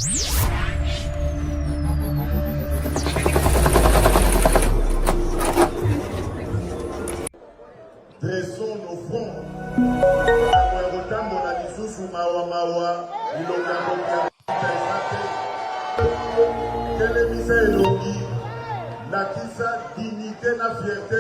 Dressons nos fronts. La dignité, la fierté.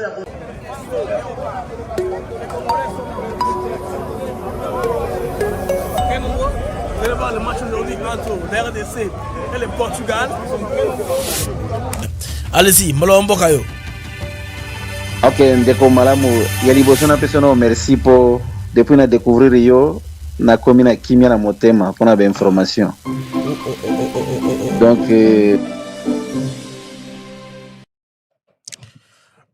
Vous allez voir le match aujourd'hui entre la RDC et le Portugal. Allez-y, Malombo Kayo. Ok, ndeko malamu ya liboso na peso no merci pour depuis na découvrir yo na komina kimia na motema pour na ba information. Donc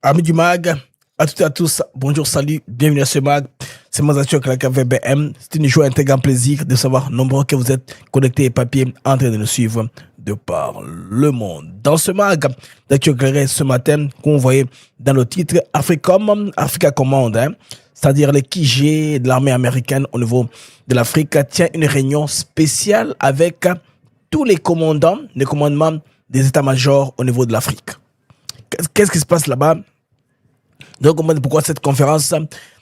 amis du mag, à toutes et à tous, bonjour, salut, bienvenue à ce mag. C'est Mazacho avec la VBM. C'est une joie et un grand plaisir de savoir nombreux que vous êtes connectés et papiers en train de nous suivre de par le monde. Dans ce mag, d'actualité ce matin, qu'on voyait dans le titre Africom, Africa Command, c'est-à-dire les KG de l'armée américaine au niveau de l'Afrique, tient une réunion spéciale avec tous les commandants, les commandements des états-majors au niveau de l'Afrique. Qu'est-ce qui se passe là-bas? Donc, pourquoi cette conférence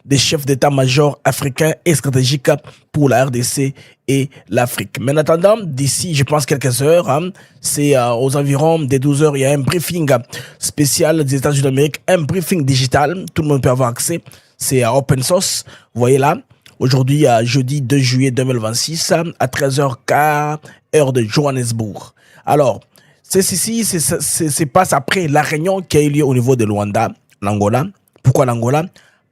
des chefs d'état-major africains et stratégiques pour la RDC et l'Afrique. Mais en attendant, d'ici, je pense, quelques heures, c'est aux environs des 12 heures, il y a un briefing spécial des États-Unis d'Amérique, un briefing digital, tout le monde peut avoir accès, c'est à open source, vous voyez là, aujourd'hui, jeudi 2 juillet 2026, à 13h15, heure de Johannesburg. Alors, c'est passe après la réunion qui a eu lieu au niveau de Luanda, l'Angola. Pourquoi l'Angola?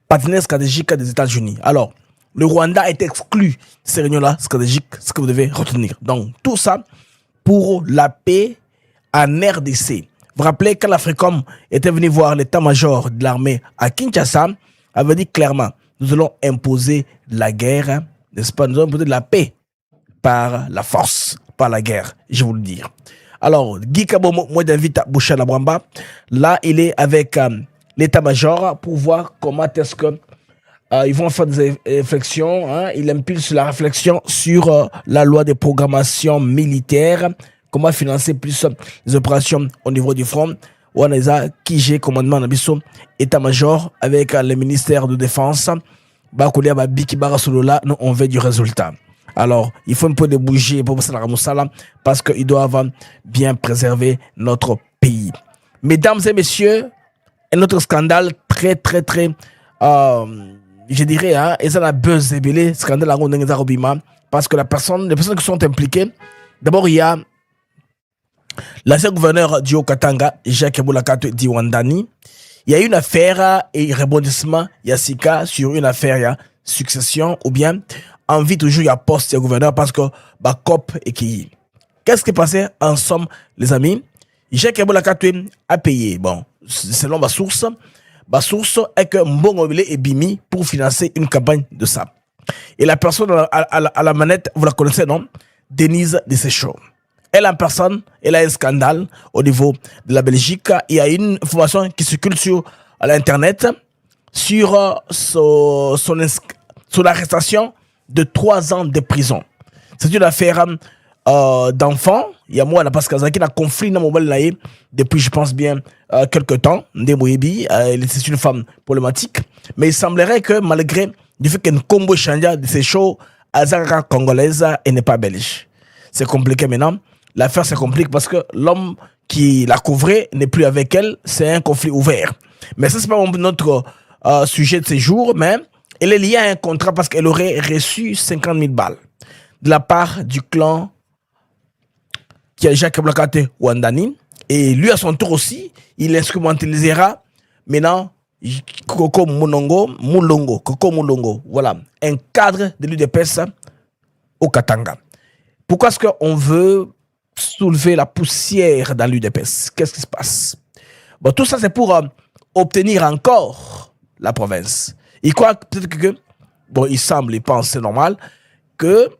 Partenaire stratégique des États-Unis. Alors, le Rwanda est exclu de ces réunions-là stratégiques, ce que vous devez retenir. Donc, tout ça pour la paix en RDC. Vous vous rappelez, quand l'Africom était venu voir l'état-major de l'armée à Kinshasa, avait dit clairement, nous allons imposer la guerre, n'est-ce pas? Nous allons imposer la paix par la force, par la guerre, je vais vous le dire. Alors, Guy Kabomo, moi j'invite à Boucha Labramba. Là, il est avec l'état-major pour voir comment est-ce que ils vont faire des réflexions. Il impulse la réflexion sur la loi de programmation militaire, comment financer plus les opérations au niveau du front. On a qui j'ai commandement d'Abisso, état-major avec le ministère de défense. On veut du résultat. Alors, il faut un peu de bouger pour passer la Ramoussala parce qu'ils doivent bien préserver notre pays. Mesdames et messieurs, un autre scandale très, je dirais, et ça la buzz ébélé, scandale à Robima, parce que les personnes qui sont impliquées, d'abord, il y a l'ancien gouverneur du Haut-Katanga, Jacques Boulakato Diwandani. Il y a une affaire et rebondissement, il y a Sika sur une affaire, il y a succession, ou bien envie toujours, il y a poste, il y a gouverneur, parce que, COP et qui. Qu'est-ce qui est passé en somme, les amis? Jacques Boulakato a payé, bon, selon ma source est que Mbongo est bimi pour financer une campagne de ça. Et la personne à la manette, vous la connaissez, non? Denise Deséchaud. Elle en personne, elle a un scandale au niveau de la Belgique. Il y a une information qui circule sur l'internet sur son arrestation de 3 ans de prison. C'est une affaire d'enfants. Il y a moi, parce qu'il y a un conflit dans mon mobile depuis, je pense bien, quelques temps. C'est une femme problématique. Mais il semblerait que malgré le fait qu'une combo change de ces shows, Azara congolaise et n'est pas belge. C'est compliqué maintenant. L'affaire se complique parce que l'homme qui la couvrait n'est plus avec elle. C'est un conflit ouvert. Mais ça, c'est pas notre sujet de ces jours, mais elle est liée à un contrat parce qu'elle aurait reçu 50 000 balles de la part du clan qui a Jacques Blakate Wandani. Et lui, à son tour aussi, il instrumentalisera maintenant Koko Mulongo. Voilà, un cadre de l'UDPS au Katanga. Pourquoi est-ce qu'on veut soulever la poussière dans l'UDPS? Qu'est-ce qui se passe? Bon, tout ça, c'est pour obtenir encore la province. Il croit peut-être que, bon, il semble, il pense, c'est normal, que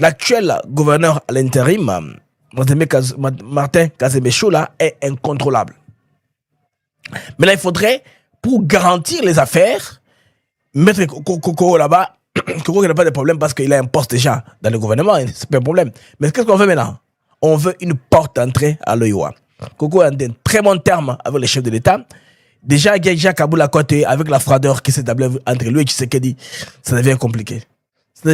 l'actuel gouverneur à l'intérim, Martin Kazemechou, là, est incontrôlable. Mais là, il faudrait, pour garantir les affaires, mettre Koko là-bas. Koko n'a pas de problème parce qu'il a un poste déjà dans le gouvernement, c'est pas un problème. Mais qu'est-ce qu'on fait maintenant? on veut une porte d'entrée à l'OIOA. Koko a un très bon terme avec les chefs de l'État. Déjà, Jacques Aboula côté avec la froideur qui s'est établie entre lui et Tshisekedi, ça devient compliqué. Ça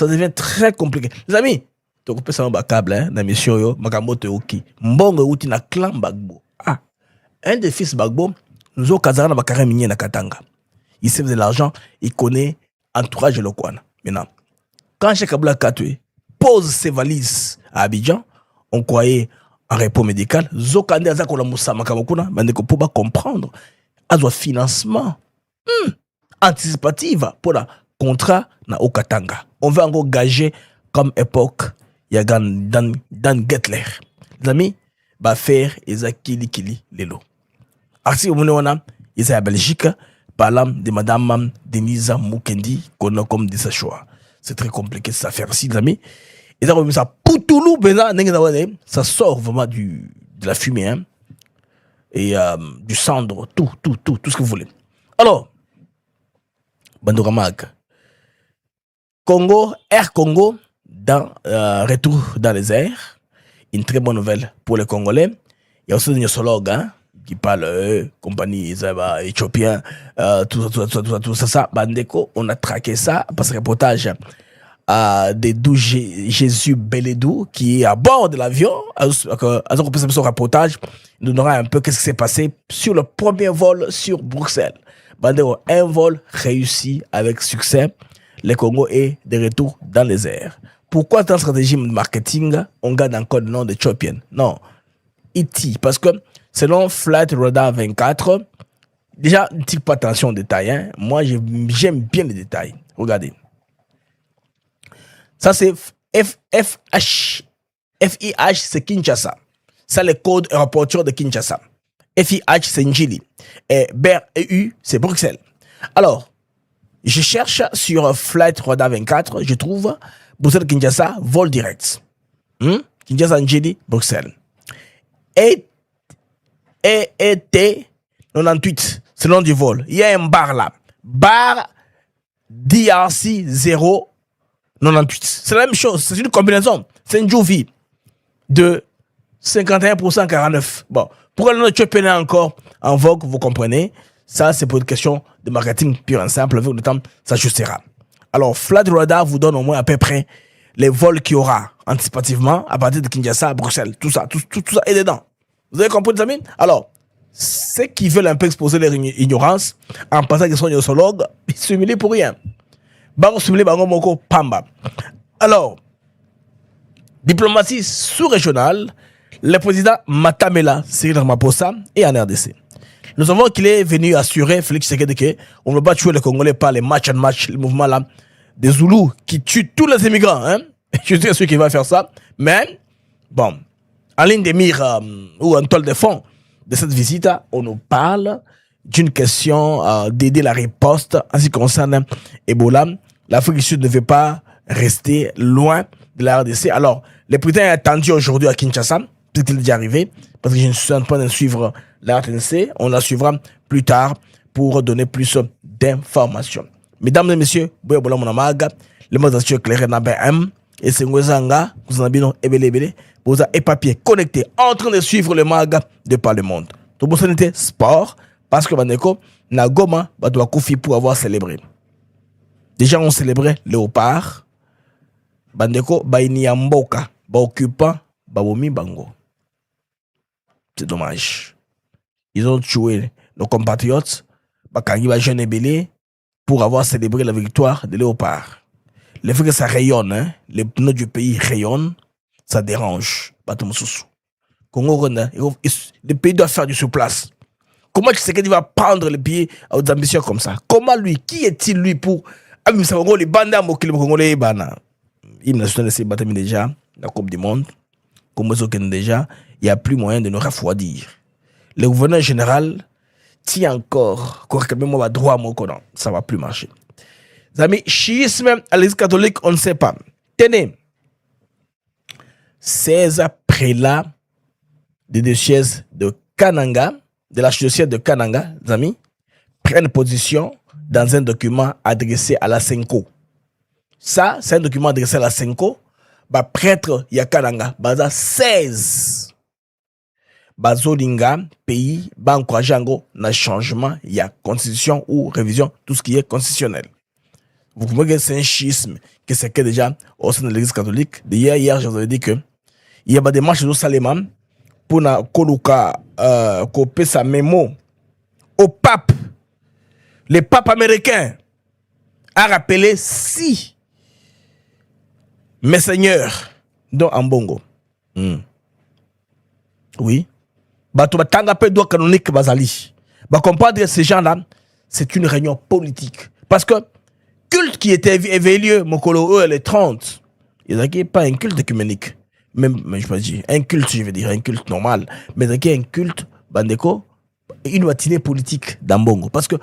devient très compliqué. Les amis, tu peux savoir un câble, hein, dans la mission, yo, Makamoto Oki. Mbongo outi na clan Bagbo. Ah, un des fils Bagbo, nous avons Kazara Bakare Minier na Katanga. Il sait de l'argent, il connaît entourage de Lokwana. Maintenant, quand Jacques Aboula Katoué pose ses valises à Abidjan, on croyait en repos médical. Zokande Azakola Moussa Makamokuna, Bandeko Poba comprendre. Azo financement anticipatif pour la contrat na Okatanga. On veut encore gager comme époque Yagan Dan Gettler. Les amis, va faire Kili Lelo. Arsi Omunewana, ils sont à Belgique, parlant de Madame Denisa Mukendi, qu'on a comme de sa choix. C'est très compliqué cette affaire-ci, les amis. Et ça, Poutoulou, ça sort vraiment de la fumée, hein, et du cendre, tout ce que vous voulez. Alors, Bandoramag, Congo, Air Congo, retour dans les airs. Une très bonne nouvelle pour les Congolais. Il y a aussi des nosologues, hein, qui parlent, compagnie éthiopien, tout ça. Bandeko, on a traqué ça, parce que reportage de Dou Jésus Beledou, qui est à bord de l'avion. On peut son reportage, il nous donnera un peu qu'est-ce qui s'est passé sur le premier vol sur Bruxelles. Bandeko, un vol réussi avec succès. Le Congo est de retour dans les airs. Pourquoi dans la stratégie de marketing, on garde encore le nom de Ethiopian? Non, E.T. Parce que selon Flight Radar 24, déjà, ne tire pas attention aux détails. Hein. Moi, j'aime bien les détails. Regardez. Ça, c'est FIH, c'est Kinshasa. Ça, le code aéroportuaire de Kinshasa. FIH, c'est Njili. Et BRU, c'est Bruxelles. Alors, je cherche sur Flight Radar 24, je trouve Bruxelles Kinshasa, vol direct. Kinshasa Njili, Bruxelles. Et T 98, c'est le nom du vol. Il y a un bar là. Bar DRC 098. C'est la même chose, c'est une combinaison. C'est une Jouvie de 51% 49. Bon, pourquoi le nom de Tchopéné encore en vogue, vous comprenez? Ça, c'est pour une question de marketing pure et simple. Avec le temps, ça ajustera. Alors, Flight Radar vous donne au moins à peu près les vols qu'il y aura anticipativement à partir de Kinshasa à Bruxelles. Tout ça est dedans. Vous avez compris, les amis? Alors, ceux qui veulent un peu exposer leur ignorance en pensant qu'ils sont nosologues, ils se humilient pour rien. Pamba. Alors, diplomatie sous-régionale, le président Matamela Cyril Ramaphosa est en RDC. Nous savons qu'il est venu assurer Félix Tshisekedi qu'on ne veut pas tuer les Congolais par les match and match, le mouvement là des Zoulous qui tuent tous les immigrants. Hein? Je suis sûr qu'il va faire ça. Mais, bon, en ligne des mires ou en toile de fond de cette visite, on nous parle d'une question d'aider la riposte en ce qui concerne Ebola. L'Afrique du Sud ne veut pas rester loin de la RDC. Alors, le président est attendu aujourd'hui à Kinshasa. Peut-être qu'il est déjà arrivé, parce que je ne suis en train de suivre la RDC. On la suivra plus tard pour donner plus d'informations. Mesdames et messieurs, le mot d'assurance éclairé dans BM et c'est Ngwezanga, vous en avez ebele, vous avez papier connecté en train de suivre le mag de par le monde. Tout le monde sport, parce que Bandeko, na Goma, doit Koufi pour avoir célébré. Déjà, on célébrait Léopard. Bandeko, Baini Mboka, occupant, Babomi Bango. C'est dommage. Ils ont tué nos compatriotes, Bakangi Bajeune Ebele, pour avoir célébré la victoire de Léopard. Le fait que ça rayonne, hein, les pneus du pays rayonnent, ça dérange. Congo, le pays doit faire du surplace. Comment tu sais qu'il va prendre le pied aux ambitions comme ça? Comment lui? Qui est-il lui pour les bandes congolais? Il me l'a laissé battre déjà la Coupe du Monde. Comme déjà, il n'y a plus moyen de nous refroidir. Le gouverneur général tient encore correctement droit à mon cordon. Ça ne va plus marcher. Les amis, chiisme à l'église catholique, on ne sait pas. Tenez, 16 prélats des diocèses de Kananga, de l'archidiocèse de Kananga, les amis, prennent position dans un document adressé à la Senko. Ça, c'est un document adressé à la Senko prêtre yakalanga baza 16 bazolinga pays encourager yango na changement ya constitution ou révision tout ce qui est constitutionnel. Vous comprenez que c'est un schisme que c'est que déjà au sein de l'église catholique. Hier je vous avais dit que il y a des marches de Salema pour na koluka copier sa mémo au pape. Le pape américain a rappelé 6 messeigneurs dont Ambongo. Oui. Bato batanga pe droit canonique bazali. Ba comprendre que ces gens-là, c'est une réunion politique. Parce que culte qui était éveillé, Mokolo, les 30, il n'y a pas un culte écuménique. Même, je peux dire, un culte, je veux dire, un culte normal. Mais il y a un culte, bandeko, une matinée politique d'Ambongo. Parce que,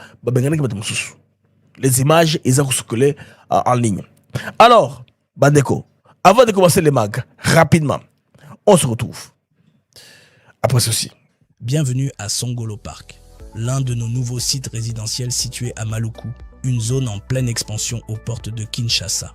les images, ils ont circulé en ligne. Alors, bandeko, avant de commencer les mags, rapidement, on se retrouve après ceci. Bienvenue à Songolo Park, l'un de nos nouveaux sites résidentiels situés à Maluku, une zone en pleine expansion aux portes de Kinshasa.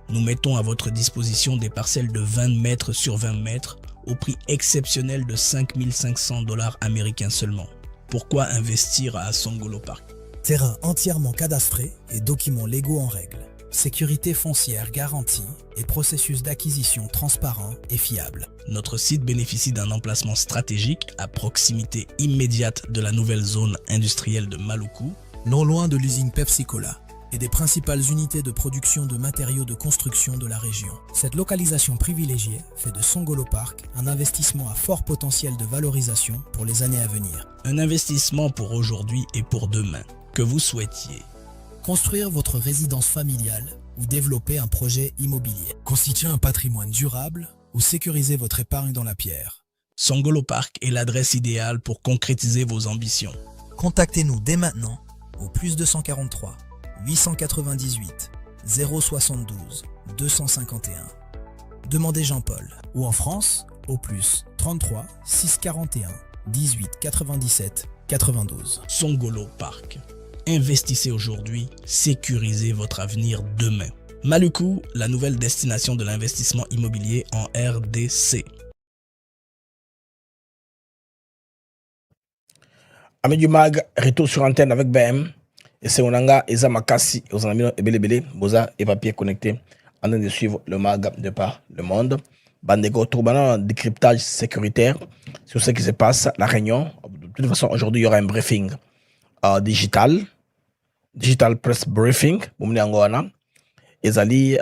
Nous mettons à votre disposition des parcelles de 20 mètres sur 20 mètres au prix exceptionnel de 5 500 $ américains seulement. Pourquoi investir à Songolo Park? Terrain entièrement cadastré et documents légaux en règle. Sécurité foncière garantie et processus d'acquisition transparent et fiable. Notre site bénéficie d'un emplacement stratégique à proximité immédiate de la nouvelle zone industrielle de Maluku, non loin de l'usine Pepsi-Cola et des principales unités de production de matériaux de construction de la région. Cette localisation privilégiée fait de Songolo Park un investissement à fort potentiel de valorisation pour les années à venir. Un investissement pour aujourd'hui et pour demain. Que vous souhaitiez construire votre résidence familiale ou développer un projet immobilier, constituer un patrimoine durable ou sécuriser votre épargne dans la pierre. Songolo Park est l'adresse idéale pour concrétiser vos ambitions. Contactez-nous dès maintenant au plus 243 898 072 251. Demandez Jean-Paul ou en France au plus 33 641 18 97 92. Songolo Park. Investissez aujourd'hui, sécurisez votre avenir demain. Maluku, la nouvelle destination de l'investissement immobilier en RDC. Ami du Mag, retour sur antenne avec BM. Et c'est Onanga, Eza Makasi, et aux amis Ebele, Boza et papier connectés en train de suivre le Mag de par le monde. Bandego, Tourbana, décryptage sécuritaire sur ce qui se passe, la réunion. De toute façon, aujourd'hui, il y aura un briefing digital press briefing. Ils allaient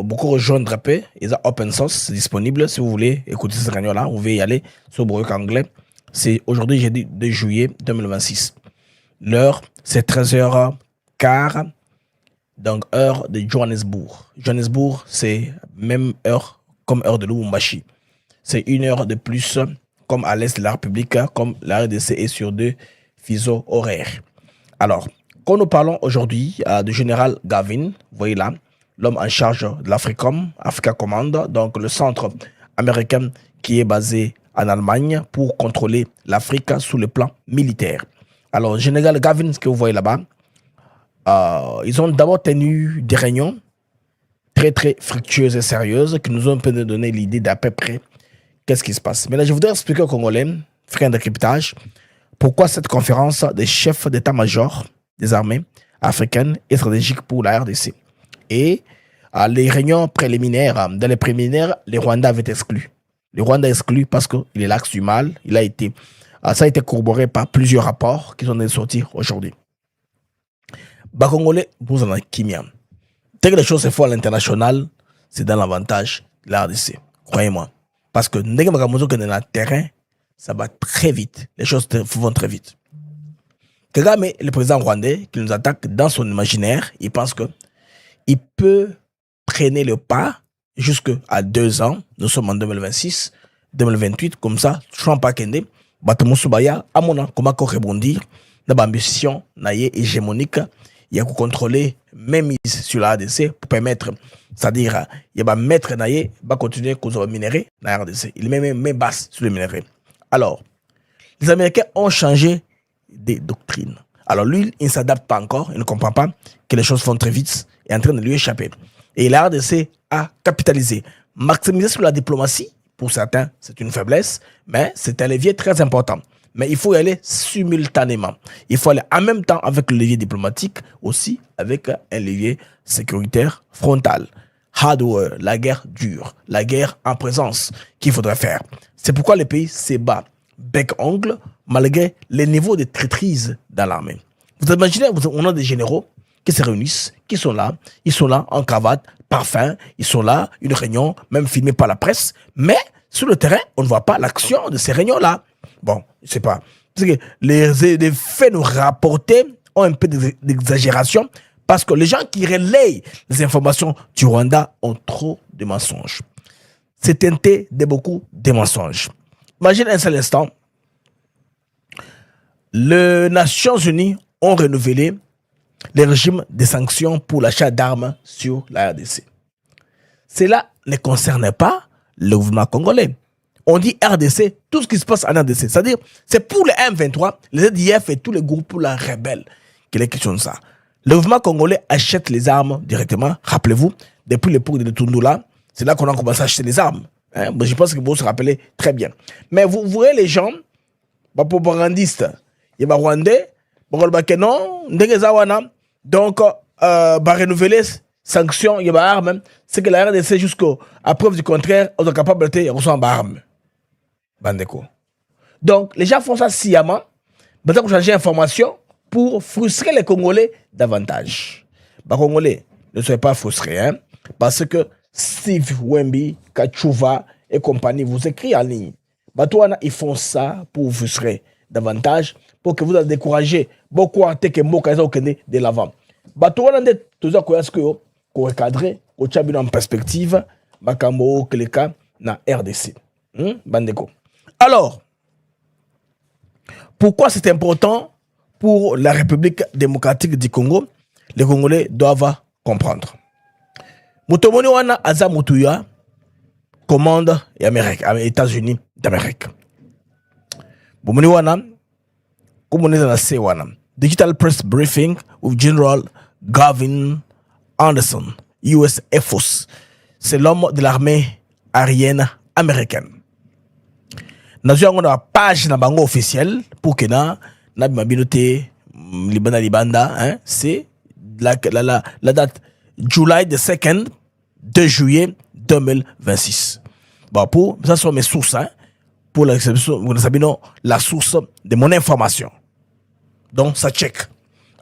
beaucoup rejoindre un peu. Ils ont open source, c'est disponible. Si vous voulez écouter cette réunion-là, vous pouvez y aller sur Broyok Anglais. C'est aujourd'hui, jeudi 2 juillet 2026. L'heure, c'est 13h15, donc heure de Johannesburg. Johannesburg, c'est même heure comme heure de Lubumbashi. C'est une heure de plus, comme à l'est de la République, comme la RDC est sur 2 fuseaux horaires. Alors, quand nous parlons aujourd'hui du général Gavin, vous voyez là, l'homme en charge de l'Africom, Africa Command, donc le centre américain qui est basé en Allemagne pour contrôler l'Afrique sous le plan militaire. Alors, général Gavin, ce que vous voyez là-bas, ils ont d'abord tenu des réunions très très fructueuses et sérieuses qui nous ont permis de donner l'idée d'à peu près qu'est-ce qui se passe. Mais là, je voudrais expliquer aux Congolais, frères de cryptage, pourquoi cette conférence des chefs d'état-major des armées africaines est stratégique pour la RDC. Et les réunions préliminaires, dans les préliminaires, les Rwandais avaient exclu. Le Rwanda est exclu parce qu'il est l'axe du mal. Ça a été corroboré par plusieurs rapports qui sont sortis aujourd'hui. Congolais, vous en avez Kimia. Dès que les choses se font à l'international, c'est dans l'avantage de la RDC. Croyez-moi. Parce que dès que dans le terrain, ça va très vite. Les choses vont très vite. Kagame, le président rwandais, qui nous attaque dans son imaginaire, il pense qu'il peut traîner le pas jusqu'à 2 ans. Nous sommes en 2026, 2028, comme ça, Trump a kende, Batamusubaya, Amona, comment rebondir, dans l'ambition hégémonique, il y a contrôler même sur la RDC pour permettre, c'est-à-dire, il va mettre naïe, va continuer à minérer dans la RDC. Il met même basse sur le minerai. Alors, les Américains ont changé des doctrines. Alors lui, il ne s'adapte pas encore, il ne comprend pas que les choses font très vite et est en train de lui échapper. Et la RDC a capitalisé. maximiser sur la diplomatie, pour certains, c'est une faiblesse, mais c'est un levier très important. Mais il faut y aller simultanément. Il faut aller en même temps avec le levier diplomatique, aussi avec un levier sécuritaire frontal. Hardware, la guerre dure, la guerre en présence qu'il faudrait faire. C'est pourquoi le pays se bat bec-ongle malgré les niveaux de traîtrise dans l'armée. Vous imaginez, on a des généraux qui se réunissent, qui sont là, ils sont là en cravate, parfum, ils sont là, une réunion, même filmée par la presse, mais sur le terrain, on ne voit pas l'action de ces réunions-là. Bon, je sais pas. Parce que les faits nous rapportés ont un peu d'exagération parce que les gens qui relayent les informations du Rwanda ont trop de mensonges. C'est teinté de beaucoup de mensonges. Imagine un seul instant, les Nations Unies ont renouvelé les régimes de sanctions pour l'achat d'armes sur la RDC. Cela ne concerne pas le gouvernement congolais. On dit RDC, tout ce qui se passe en RDC. C'est-à-dire, c'est pour les M23, les ZDF et tous les groupes la rebelles qu'il est question de ça. Le gouvernement congolais achète les armes directement. Rappelez-vous, depuis l'époque de Tundula, c'est là qu'on a commencé à acheter les armes. Hein? Je pense que vous se rappelez très bien. Mais vous voyez les gens, propagandistes, il y a des Rwandais, donc, renouveler sanctions, il y a des armes, c'est que la RDC, jusqu'à preuve du contraire, on est capable de recevoir des armes. Bandeko. Donc, les gens font ça sciemment, maintenant qu'on change l'information pour frustrer les Congolais davantage. Les Congolais, ne soyez pas frustrés, hein, parce que Steve Wemby, Kachuva et compagnie vous écrivent en ligne. Ils font ça pour vous frustrer davantage, pour que vous allez décourager beaucoup à que Moka de l'avant. Batouana de tous les que qu'on recadrer, qu'on tient en perspective, Makambo, que le cas na RDC. Bandeko. Alors, pourquoi c'est important pour la République démocratique du Congo? Les Congolais doivent comprendre. Mutomoni wana aza mutuya commande et Amérique, États-Unis d'Amérique. Bomoni wana Digital Press Briefing with General Gavin Anderson, US Air Force. C'est l'homme de l'armée aérienne américaine. Nous avons une page na bango officielle pour que na binoté Libanda, hein, c'est la date July 2nd, 2 juillet 2026. Bon, pour ça sont mes sources, hein, pour la source de mon information. Donc, ça check.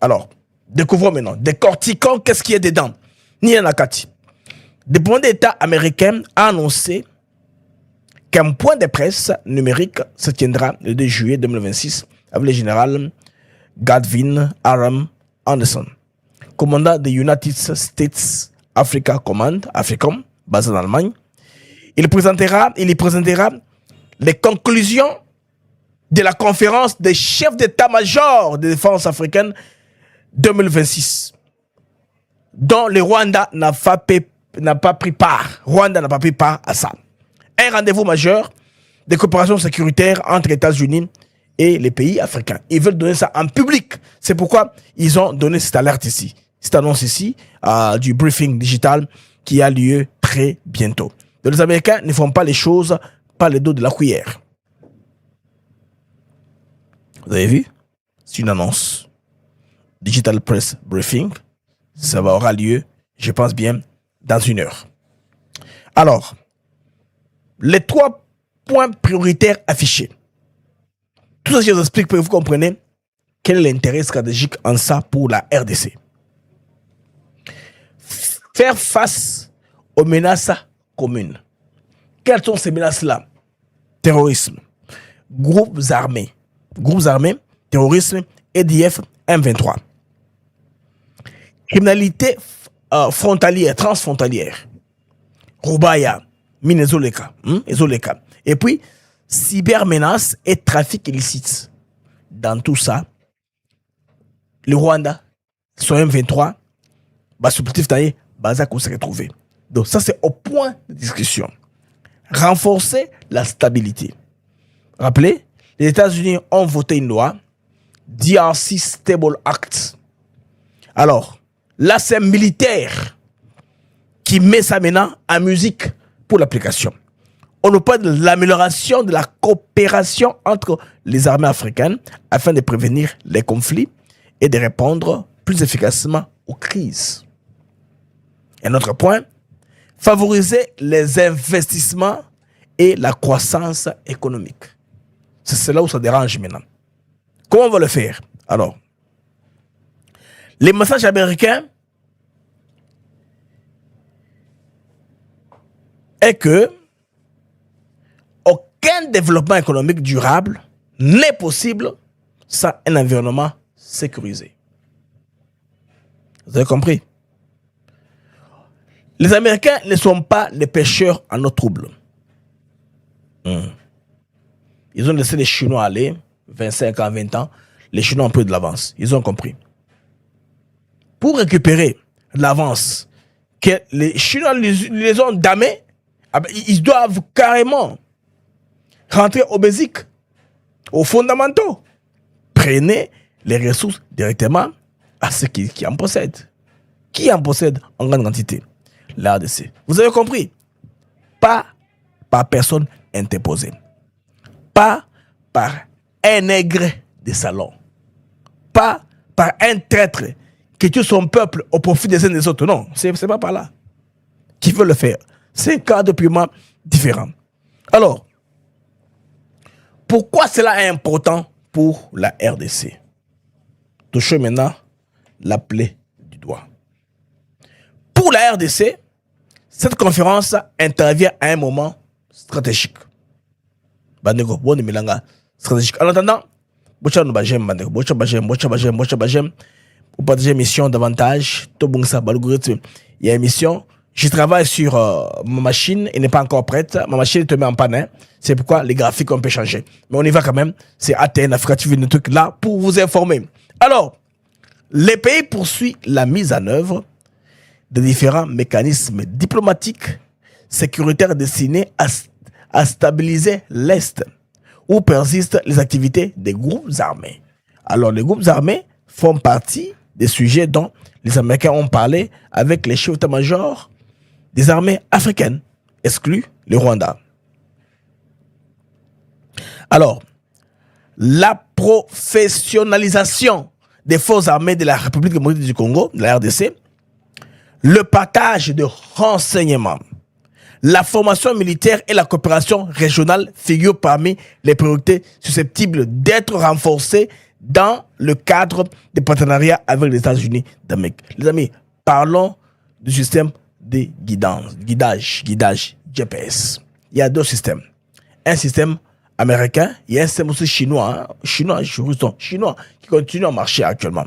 Alors, découvrons maintenant. Décortiquons qu'est-ce qui est dedans. Nia Nakati. Le département d'État américain a annoncé qu'un point de presse numérique se tiendra le 2 juillet 2026 avec le général Gavin Anderson, commandant de United States Africa Command, AFRICOM, basé en Allemagne. Il y présentera les conclusions de la conférence des chefs d'état-major de défense africaine 2026, dont le Rwanda n'a pas pris part. Rwanda n'a pas pris part à ça. Un rendez-vous majeur de coopération sécuritaire entre les États-Unis et les pays africains. Ils veulent donner ça en public. C'est pourquoi ils ont donné cette alerte ici, cette annonce ici, du briefing digital qui a lieu très bientôt. Donc, les Américains ne font pas les choses par le dos de la cuillère. Vous avez vu? C'est une annonce. Digital Press Briefing. Ça aura lieu, je pense bien, dans 1 heure. Alors, les 3 points prioritaires affichés. Tout ça, je vous explique pour que vous compreniez quel est l'intérêt stratégique en ça pour la RDC. Faire face aux menaces communes. Quelles sont ces menaces-là? Terrorisme, groupes armés, terrorisme, EDF, M23. Criminalité frontalière, transfrontalière. Rubaya, Minezoleka, Ezoleka. Et puis, cybermenace et trafic illicite. Dans tout ça, le Rwanda, son M23, supplétif taillé, Bazak se retrouver. Donc ça, c'est au point de discussion. Renforcer la stabilité. Rappelez, les États-Unis ont voté une loi, DRC Stable Act. Alors, là, c'est un militaire qui met ça maintenant en musique pour l'application. On nous parle de l'amélioration de la coopération entre les armées africaines afin de prévenir les conflits et de répondre plus efficacement aux crises. Un autre point, favoriser les investissements et la croissance économique. C'est là où ça dérange maintenant. Comment on va le faire? Alors, les messages américains est que aucun développement économique durable n'est possible sans un environnement sécurisé. Vous avez compris? Les Américains ne sont pas les pêcheurs en eau trouble. Ils ont laissé les Chinois aller, 25 ans, 20 ans. Les Chinois ont un peu de l'avance. Ils ont compris. Pour récupérer l'avance que les Chinois les ont damés, ils doivent carrément rentrer au basique, aux fondamentaux. Prenez les ressources directement à ceux qui en possèdent. Qui en possède en grande quantité? La RDC. Vous avez compris? Pas par personne interposée. Pas par un nègre de salon. Pas par un traître qui tue son peuple au profit des uns des autres. Non, c'est pas par là. Qui veut le faire? C'est un cadre purement différent. Alors, pourquoi cela est important pour la RDC? Touchez maintenant la plaie du doigt. Pour la RDC, cette conférence intervient à un moment stratégique. Stratégique. En attendant, vous partagez mission davantage. Il y a une mission. Je travaille sur ma machine, elle n'est pas encore prête. Ma machine te met en panne. C'est pourquoi les graphiques on peut changer. Mais on y va quand même. C'est ATN, Africa TV, le truc là pour vous informer. Alors, les pays poursuivent la mise en œuvre de différents mécanismes diplomatiques, sécuritaires destinés à stabiliser l'Est, où persistent les activités des groupes armés. Alors, les groupes armés font partie des sujets dont les Américains ont parlé avec les chefs d'état-major des armées africaines, exclus le Rwanda. Alors, la professionnalisation des forces armées de la République démocratique du Congo, de la RDC, le partage de renseignements, la formation militaire et la coopération régionale figurent parmi les priorités susceptibles d'être renforcées dans le cadre des partenariats avec les États-Unis d'Amérique. Les amis, parlons du système de guidage GPS. Il y a deux systèmes. Un système américain, il y a un système aussi chinois qui continue à marcher actuellement.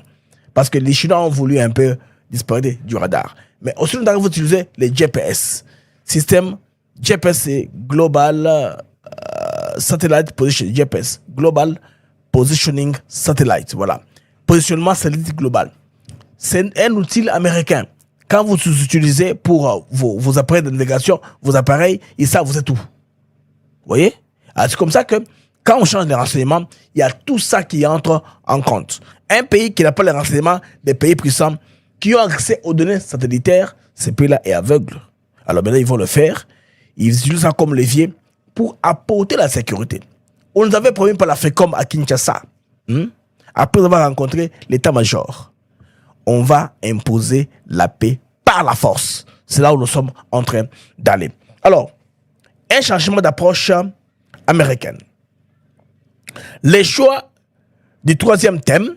Parce que les Chinois ont voulu un peu disparaître du radar. Mais aussi, nous devons utiliser les GPS. Système GPS, c'est Global Satellite Position. GPS, Global Positioning Satellite. Voilà. Positionnement satellite global. C'est un outil américain. Quand vous utilisez pour vos appareils de navigation, vos appareils, ils savent vous êtes où. Vous voyez? Alors, c'est comme ça que quand on change les renseignements, il y a tout ça qui entre en compte. Un pays qui n'a pas les renseignements des pays puissants qui ont accès aux données satellitaires, ce pays-là est aveugle. Alors maintenant, ils vont le faire. Ils utilisent ça comme levier pour apporter la sécurité. On nous avait promis par la FECOM à Kinshasa. Après avoir rencontré l'état-major, on va imposer la paix par la force. C'est là où nous sommes en train d'aller. Alors, un changement d'approche américaine. Les choix du troisième thème,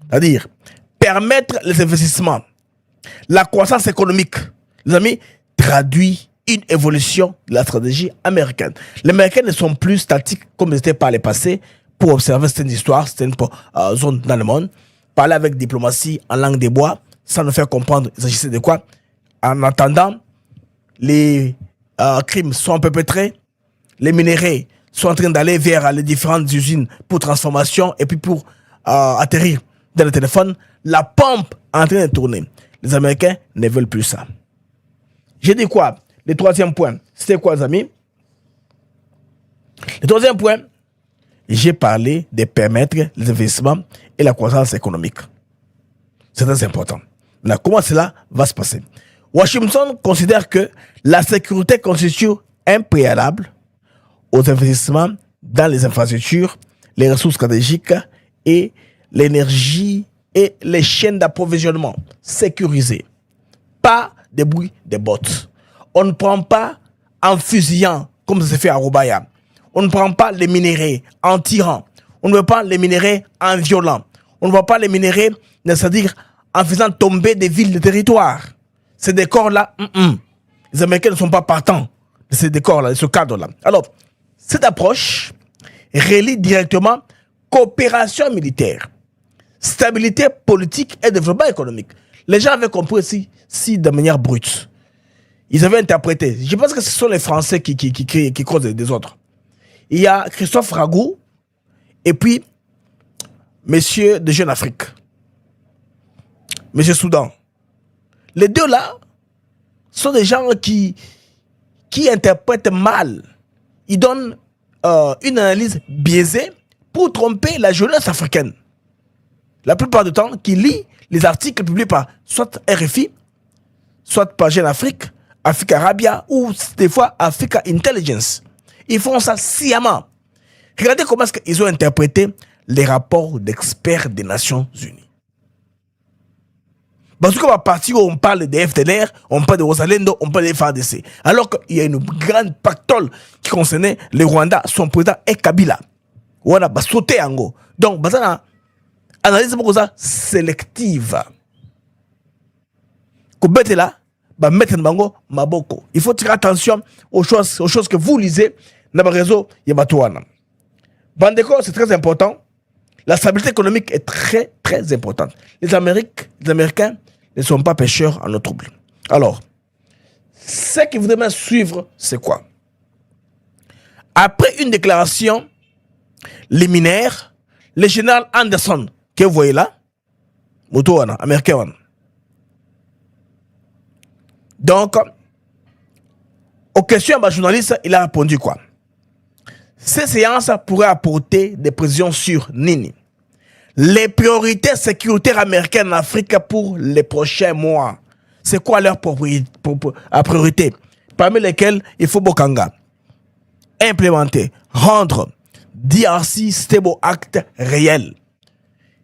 c'est-à-dire permettre les investissements, la croissance économique, les amis, traduit une évolution de la stratégie américaine. Les Américains ne sont plus statiques comme ils étaient par le passé pour observer certaines histoires, certaines zones dans le monde, parler avec diplomatie en langue des bois, sans nous faire comprendre il s'agissait de quoi. En attendant, les crimes sont perpétrés, les minéraux sont en train d'aller vers les différentes usines pour transformation et puis pour atterrir dans le téléphone, la pompe est en train de tourner. Les Américains ne veulent plus ça. J'ai dit quoi? Le troisième point, c'était quoi, les amis? Le troisième point, j'ai parlé de permettre les investissements et la croissance économique. C'est très important. Maintenant, comment cela va se passer? Washington considère que la sécurité constitue un préalable aux investissements dans les infrastructures, les ressources stratégiques et l'énergie et les chaînes d'approvisionnement sécurisées. Pas de bruit des bottes. On ne prend pas en fusillant comme ça se fait à Roubaïa. On ne prend pas les minéraux en tirant. On ne veut pas les minéraux en violant. On ne veut pas les minéraux, c'est-à-dire en faisant tomber des villes de territoire. Ces décors-là, les Américains ne sont pas partants de ces décors-là, de ce cadre-là. Alors, cette approche relie directement coopération militaire, stabilité politique et développement économique. Les gens avaient compris aussi, si de manière brute. Ils avaient interprété. Je pense que ce sont les Français qui causent des autres. Il y a Christophe Ragou et puis Monsieur de Jeune Afrique. Monsieur Soudan. Les deux là sont des gens qui interprètent mal. Ils donnent une analyse biaisée pour tromper la jeunesse africaine. La plupart du temps, qui lit les articles publiés par soit RFI, soit par Jeune Afrique, Africa Arabia ou des fois Africa Intelligence. Ils font ça sciemment. Regardez comment est-ce qu'ils ont interprété les rapports d'experts des Nations Unies. Parce qu'à partir où on parle des FDLR, on parle de Rosalendo, on parle des FARDC. Alors qu'il y a une grande pactole qui concernait le Rwanda, son président est Kabila. Voilà, bah sauter en gros. Donc, bah ça, analyse beaucoup ça sélective. Qu'on là, bah mettre bango maboko. Il faut tirer attention aux choses que vous lisez dans le réseau Yabatouana. Bandeko, c'est très important. La stabilité économique est très, très importante. Les Américains ne sont pas pêcheurs en eau trouble. Alors, ce qu'il voudrait suivre, c'est quoi? Après une déclaration liminaire, le général Anderson, que vous voyez là, américain. Donc, aux questions d'un journaliste, il a répondu quoi? Ces séances pourraient apporter des précisions sur Nini. Les priorités sécuritaires américaines en Afrique pour les prochains mois. C'est quoi leur priorité? Parmi lesquelles il faut Bokanga. Implémenter, rendre DRC Stable Act réel.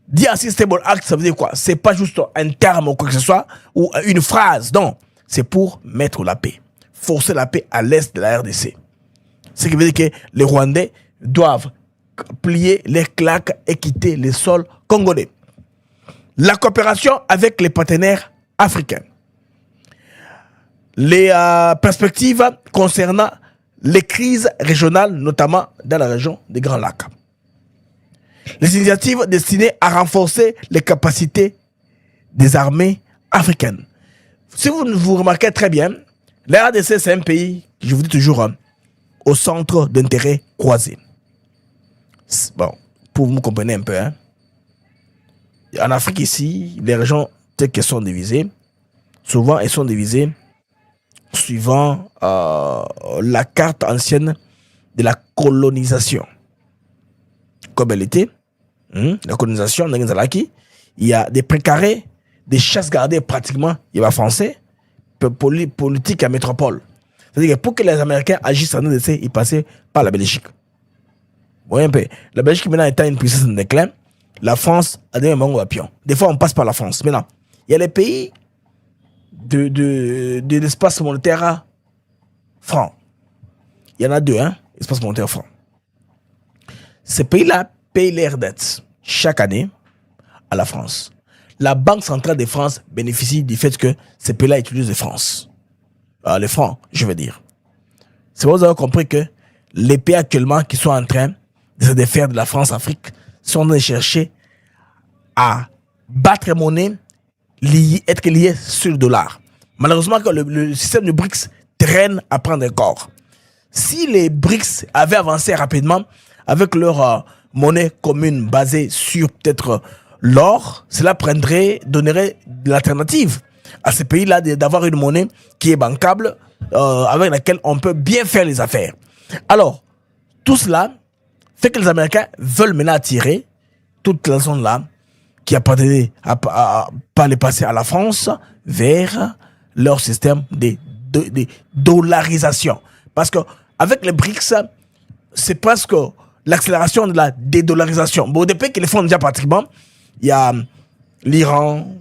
DRC Stable Act, ça veut dire quoi? C'est pas juste un terme ou quoi que ce soit, ou une phrase, non. C'est pour mettre la paix. Forcer la paix à l'est de la RDC. Ce qui veut dire que les Rwandais doivent plier les claques et quitter les sols congolais. La coopération avec les partenaires africains. Les perspectives concernant les crises régionales, notamment dans la région des Grands Lacs. Les initiatives destinées à renforcer les capacités des armées africaines. Si vous remarquez très bien, la RDC, c'est un pays, je vous dis toujours, au centre d'intérêt croisé. Bon, pour vous comprendre un peu, hein. En Afrique ici, les régions telles qu'elles sont divisées, souvent elles sont divisées suivant la carte ancienne de la colonisation. Comme elle était, la colonisation, il y a des précarés, des chasses gardées pratiquement, il y a français, politique à métropole. C'est-à-dire que pour que les Américains agissent en RDC, ils passaient par la Belgique. Vous voyez un peu. La Belgique maintenant étant une puissance en déclin, la France a donné un mango à pion. Des fois, on passe par la France. Maintenant, il y a les pays de l'espace monétaire franc. Il y en a deux, espace monétaire franc. Ces pays-là payent leurs dettes chaque année à la France. La Banque centrale de France bénéficie du fait que ces pays-là utilisent les francs. Les francs, je veux dire. C'est pour ça que vous avez compris que les pays actuellement qui sont en train de se défaire de la France-Afrique sont en train de chercher à battre monnaie, être liés sur le dollar. Malheureusement, le système de BRICS traîne à prendre corps. Si les BRICS avaient avancé rapidement avec leur monnaie commune basée sur peut-être l'or, cela donnerait de l'alternative à ces pays-là d'avoir une monnaie qui est bancable, avec laquelle on peut bien faire les affaires. Alors, tout cela fait que les Américains veulent maintenant attirer toute la zone-là qui appartenait par le passé à la France vers leur système de dollarisation. Parce que avec les BRICS, c'est presque l'accélération de la dédollarisation. Bon, des pays qui les font déjà pratiquement, il y a l'Iran,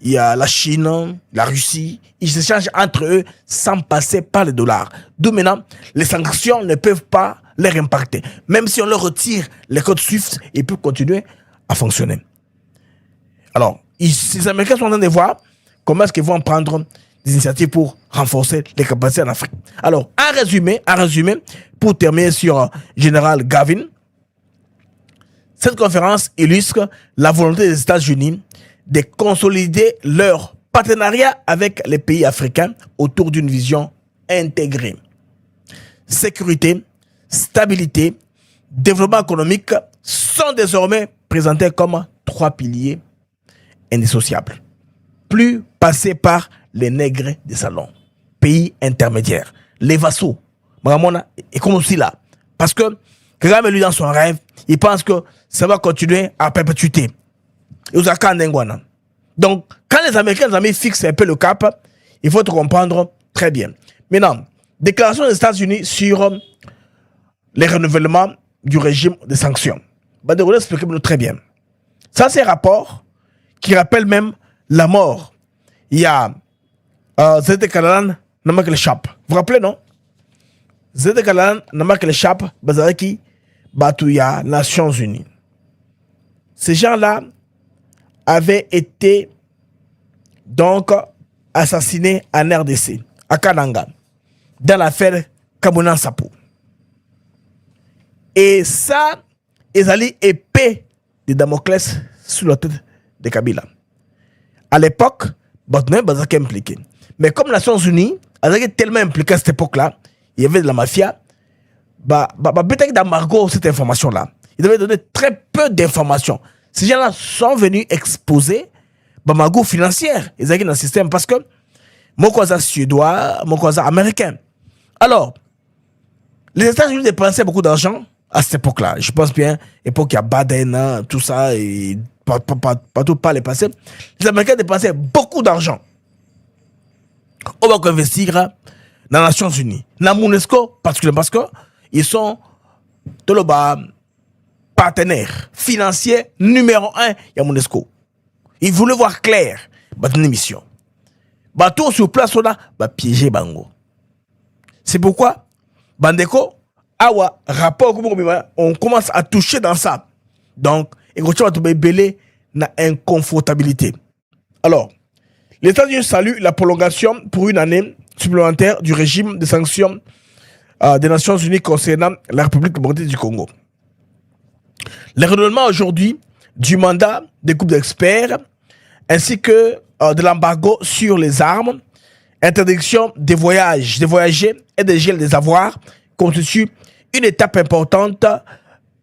il y a la Chine, la Russie. Ils s'échangent entre eux sans passer par les dollars. D'où maintenant, les sanctions ne peuvent pas les impacter. Même si on leur retire les codes SWIFT, ils peuvent continuer à fonctionner. Alors, ces Américains sont en train de voir comment est-ce qu'ils vont prendre des initiatives pour renforcer les capacités en Afrique. Alors, en résumé, pour terminer sur Général Gavin, cette conférence illustre la volonté des États-Unis de consolider leur partenariat avec les pays africains autour d'une vision intégrée. Sécurité, stabilité, développement économique sont désormais présentés comme 3 piliers indissociables. Plus passer par les nègres des salons, pays intermédiaires, les vassaux. Maramona est comme aussi là. Parce que Kagame, lui, dans son rêve, il pense que ça va continuer à perpétuité. Donc, quand les Américains, les amis, fixent un peu le cap, il faut te comprendre très bien. Maintenant, déclaration des États-Unis sur les renouvellements du régime de sanctions. Badero explique très bien. Ça, c'est un rapport qui rappelle même la mort. Il y a Zete Kalalan, Namak le Chap. Vous vous rappelez, non? Zete Kalalan, Namak le Chap, Bazareki, Batouya, Nations Unies. Ces gens-là avaient été donc assassinés en RDC, à Kananga, dans l'affaire Kabounan Sapo. Et ça, ils allaient épée de Damoclès sur la tête de Kabila. À l'époque, Batouya Bazareki impliqué. Mais comme les Nations Unies, elles étaient tellement impliquées à cette époque-là, il y avait de la mafia, peut-être d'embargo cette information-là. Ils devaient donner très peu d'informations. Ces gens-là sont venus exposer Bamago financière. Ils étaient dans le système parce que Mokoza suédois, Mokoza américain. Alors, les États-Unis dépensaient beaucoup d'argent à cette époque-là. Je pense bien, époque il y a Baden, tout ça, et pas les passés. Les Américains dépensaient beaucoup d'argent. On va investir dans les Nations Unies. Dans l'UNESCO, particulièrement parce qu'ils sont tout le bas partenaire financier numéro 1 de l'UNESCO. Ils voulaient voir clair dans une émission. Tout sur place, on a piégé Bango. C'est pourquoi, Bandeko, awa rapport, on commence à toucher dans ça. Donc, il continue à tomber belé dans inconfortabilité. Alors, les États-Unis saluent la prolongation pour une année supplémentaire du régime de sanctions des Nations Unies concernant la République démocratique du Congo. Le renouvellement aujourd'hui du mandat des groupes d'experts ainsi que de l'embargo sur les armes, interdiction des voyages, des voyagers et des gels des avoirs constitue une étape importante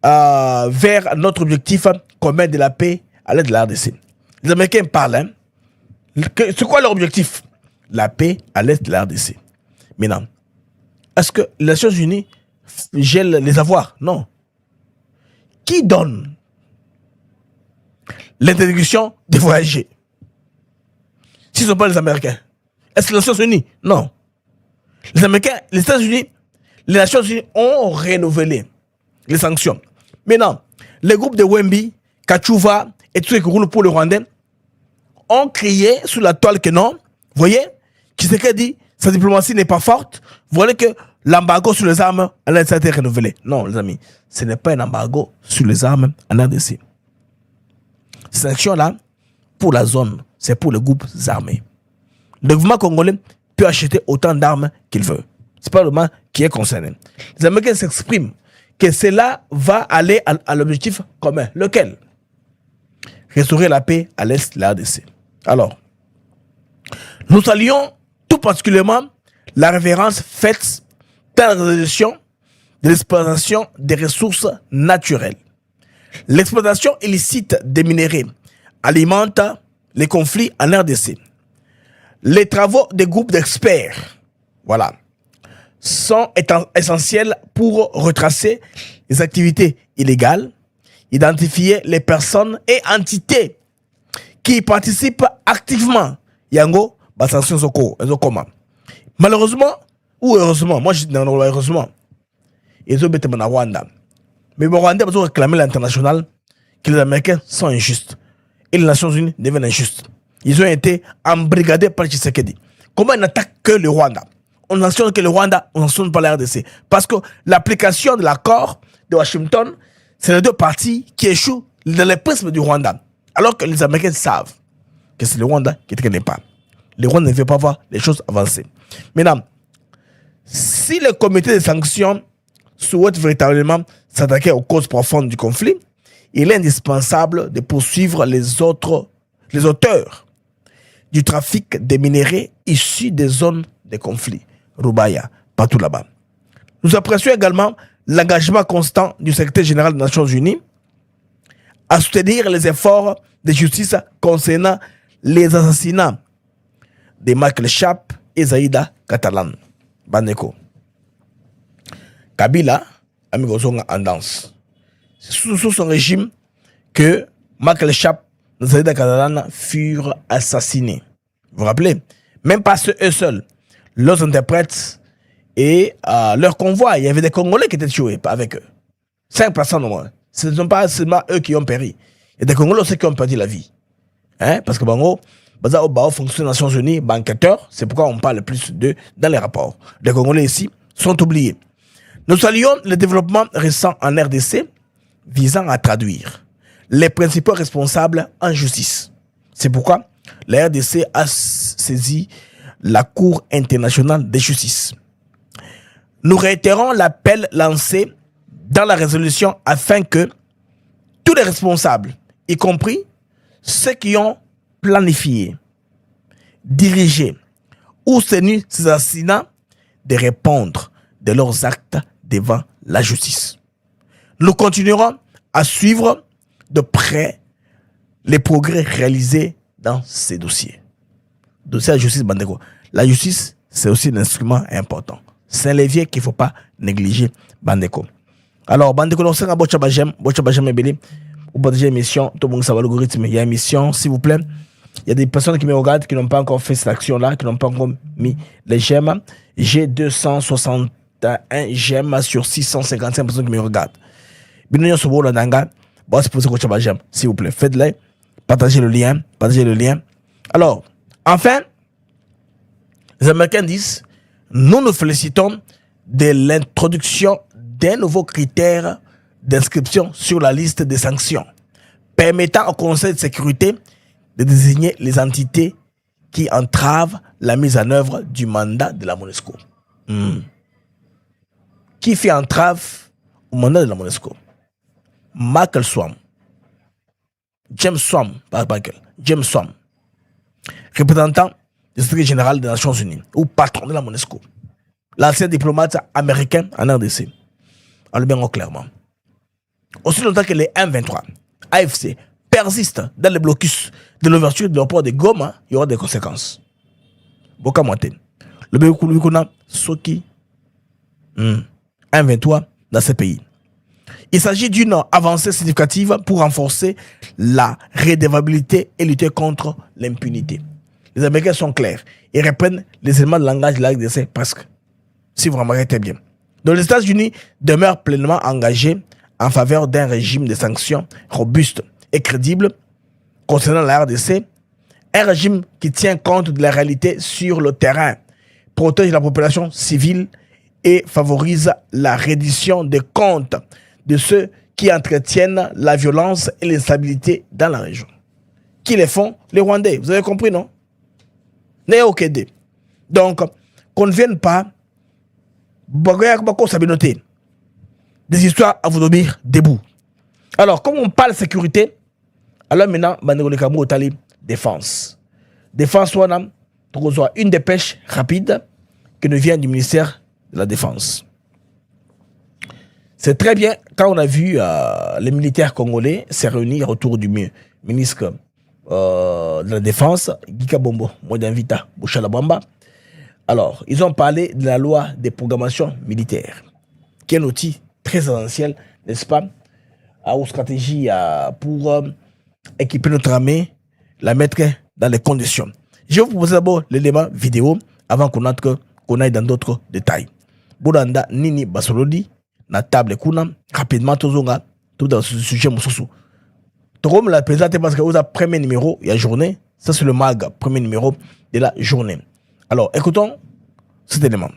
vers notre objectif commun de la paix à l'aide de la RDC. Les Américains parlent. Hein? C'est quoi leur objectif? La paix à l'aide de la RDC. Maintenant, est-ce que les Nations Unies gèlent les avoirs? Non. Qui donne l'interdiction des voyagers? Si ce ne sont pas les Américains. Est-ce que les Nations Unies? Non. Les Américains, les États-Unis, les Nations Unies ont renouvelé les sanctions. Maintenant, les groupes de Wemby, Kachuva et tous ceux qui roulent pour le Rwandais ont crié sous la toile que non. Vous voyez, Tshisekedi dit sa diplomatie n'est pas forte. Vous voyez que l'embargo sur les armes en RDC a été renouvelé. Non, les amis, ce n'est pas un embargo sur les armes en RDC. Ces sanctions-là, pour la zone, c'est pour les groupes armés. Le gouvernement congolais peut acheter autant d'armes qu'il veut. Ce n'est pas le gouvernement qui est concerné. Les Américains s'expriment que cela va aller à l'objectif commun. Lequel? Restaurer la paix à l'est de la RDC. Alors, nous saluons tout particulièrement la révérence faite dans la résolution de l'exploitation des ressources naturelles. L'exploitation illicite des minéraux alimente les conflits en RDC. Les travaux des groupes d'experts, voilà, sont essentiels pour retracer les activités illégales, identifier les personnes et entités qui participent activement. Yango, les sanctions sont comment. Malheureusement, ou heureusement, moi je dis non, heureusement, ils ont été au Rwanda. Mais le Rwanda a réclamé l'international que les Américains sont injustes. Et les Nations Unies deviennent injustes. Ils ont été embrigadés par Tshisekedi. Comment ils n'attaquent que le Rwanda? On mentionne que le Rwanda, on ne mentionne pas la RDC. Parce que l'application de l'accord de Washington, c'est les deux parties qui échouent dans les prismes du Rwanda. Alors que les Américains savent que c'est le Rwanda qui ne traîne pas. Le Rwanda ne veut pas voir les choses avancer. Maintenant, si le comité de sanctions souhaite véritablement s'attaquer aux causes profondes du conflit, il est indispensable de poursuivre les auteurs du trafic des minéraux issus des zones de conflit. Rubaya, partout là-bas. Nous apprécions également l'engagement constant du secrétaire général des Nations Unies à soutenir les efforts de justice concernant les assassinats de Michael Sharp et Zaïda Catalan. Bandeko. Kabila a mis en danse. C'est sous son régime que Michael Sharp et Zaïda Catalan furent assassinés. Vous vous rappelez? Même pas eux seuls. Leurs interprètes et leur convoi. Il y avait des Congolais qui étaient tués avec eux. 5 personnes au moins. Ce ne sont pas seulement eux qui ont péri. Il y a des Congolais aussi qui ont perdu la vie. Hein? Parce que Bango, au fonction des Nations Unies, enquêteurs, c'est pourquoi on parle plus d'eux dans les rapports. Les Congolais ici sont oubliés. Nous saluons le développement récent en RDC visant à traduire les principaux responsables en justice. C'est pourquoi la RDC a saisi la Cour internationale de justice. Nous réitérons l'appel lancé dans la résolution afin que tous les responsables, y compris ceux qui ont planifié, dirigé ou tenu ces assassinats, de répondre de leurs actes devant la justice. Nous continuerons à suivre de près les progrès réalisés dans ces dossiers. Dossier de la justice, Bandeko. La justice, c'est aussi un instrument important. C'est un levier qu'il ne faut pas négliger, Bandeko. Alors, Bandeko, on sait que Bochabajem est belé. Vous partagez l'émission, tout le monde savoir l'algorithme. Il y a une émission, s'il vous plaît. Il y a des personnes qui me regardent qui n'ont pas encore fait cette action-là, qui n'ont pas encore mis les j'aime. J'ai 261 j'aime sur 655 personnes qui me regardent. Bien sûr, bon, c'est pour ça que je j'aime. S'il vous plaît, faites-le. Partagez le lien. Alors, enfin, les Américains disent, nous nous félicitons de l'introduction d'un nouveau critère d'inscription sur la liste des sanctions, permettant au Conseil de sécurité de désigner les entités qui entravent la mise en œuvre du mandat de la MONUSCO. Qui fait entrave au mandat de la MONUSCO? Michael Swam. James Swam, pas Michael. James Swam, représentant du secrétaire général des Nations Unies ou patron de la MONUSCO. L'ancien diplomate américain en RDC. En le bien clairement. Aussi longtemps que les M23, AFC, persistent dans le blocus de l'ouverture de l'aéroport de Goma, il y aura des conséquences. Boka Moiten. Le Békoulikouna, Soki, M23 dans ces pays. Il s'agit d'une avancée significative pour renforcer la redevabilité et lutter contre l'impunité. Les Américains sont clairs. Ils reprennent les éléments de langage de la RDC presque. Si vous remarquez bien. Donc les États-Unis demeurent pleinement engagés en faveur d'un régime de sanctions robuste et crédible concernant la RDC, un régime qui tient compte de la réalité sur le terrain, protège la population civile et favorise la reddition des comptes de ceux qui entretiennent la violence et l'instabilité dans la région. Qui les font? Les Rwandais. Vous avez compris, non? Néo-Kédé. Donc, qu'on ne vienne pas des histoires à vous dormir debout. Alors, comme on parle de sécurité, alors maintenant, Bandeko Tali, défense. Défense, une dépêche rapide qui nous vient du ministère de la Défense. C'est très bien quand on a vu les militaires congolais se réunir autour du ministre de la Défense, Gika Bombo, Modinvita, Bouchalabamba. Alors, ils ont parlé de la loi de programmation militaire, qui est un outil très essentiel, n'est-ce pas, aux stratégies pour équiper notre armée, la mettre dans les conditions. Je vais vous proposer d'abord l'élément vidéo avant qu'on aille dans d'autres détails. Boulanda Nini Basolodi, na table kuna, rapidement, tout dans ce sujet, Moussoussou. Comme la présenter parce que vous avez premier numéro, il y a journée. Ça, c'est le MAG, premier numéro de la journée. Alors, écoutons cet élément.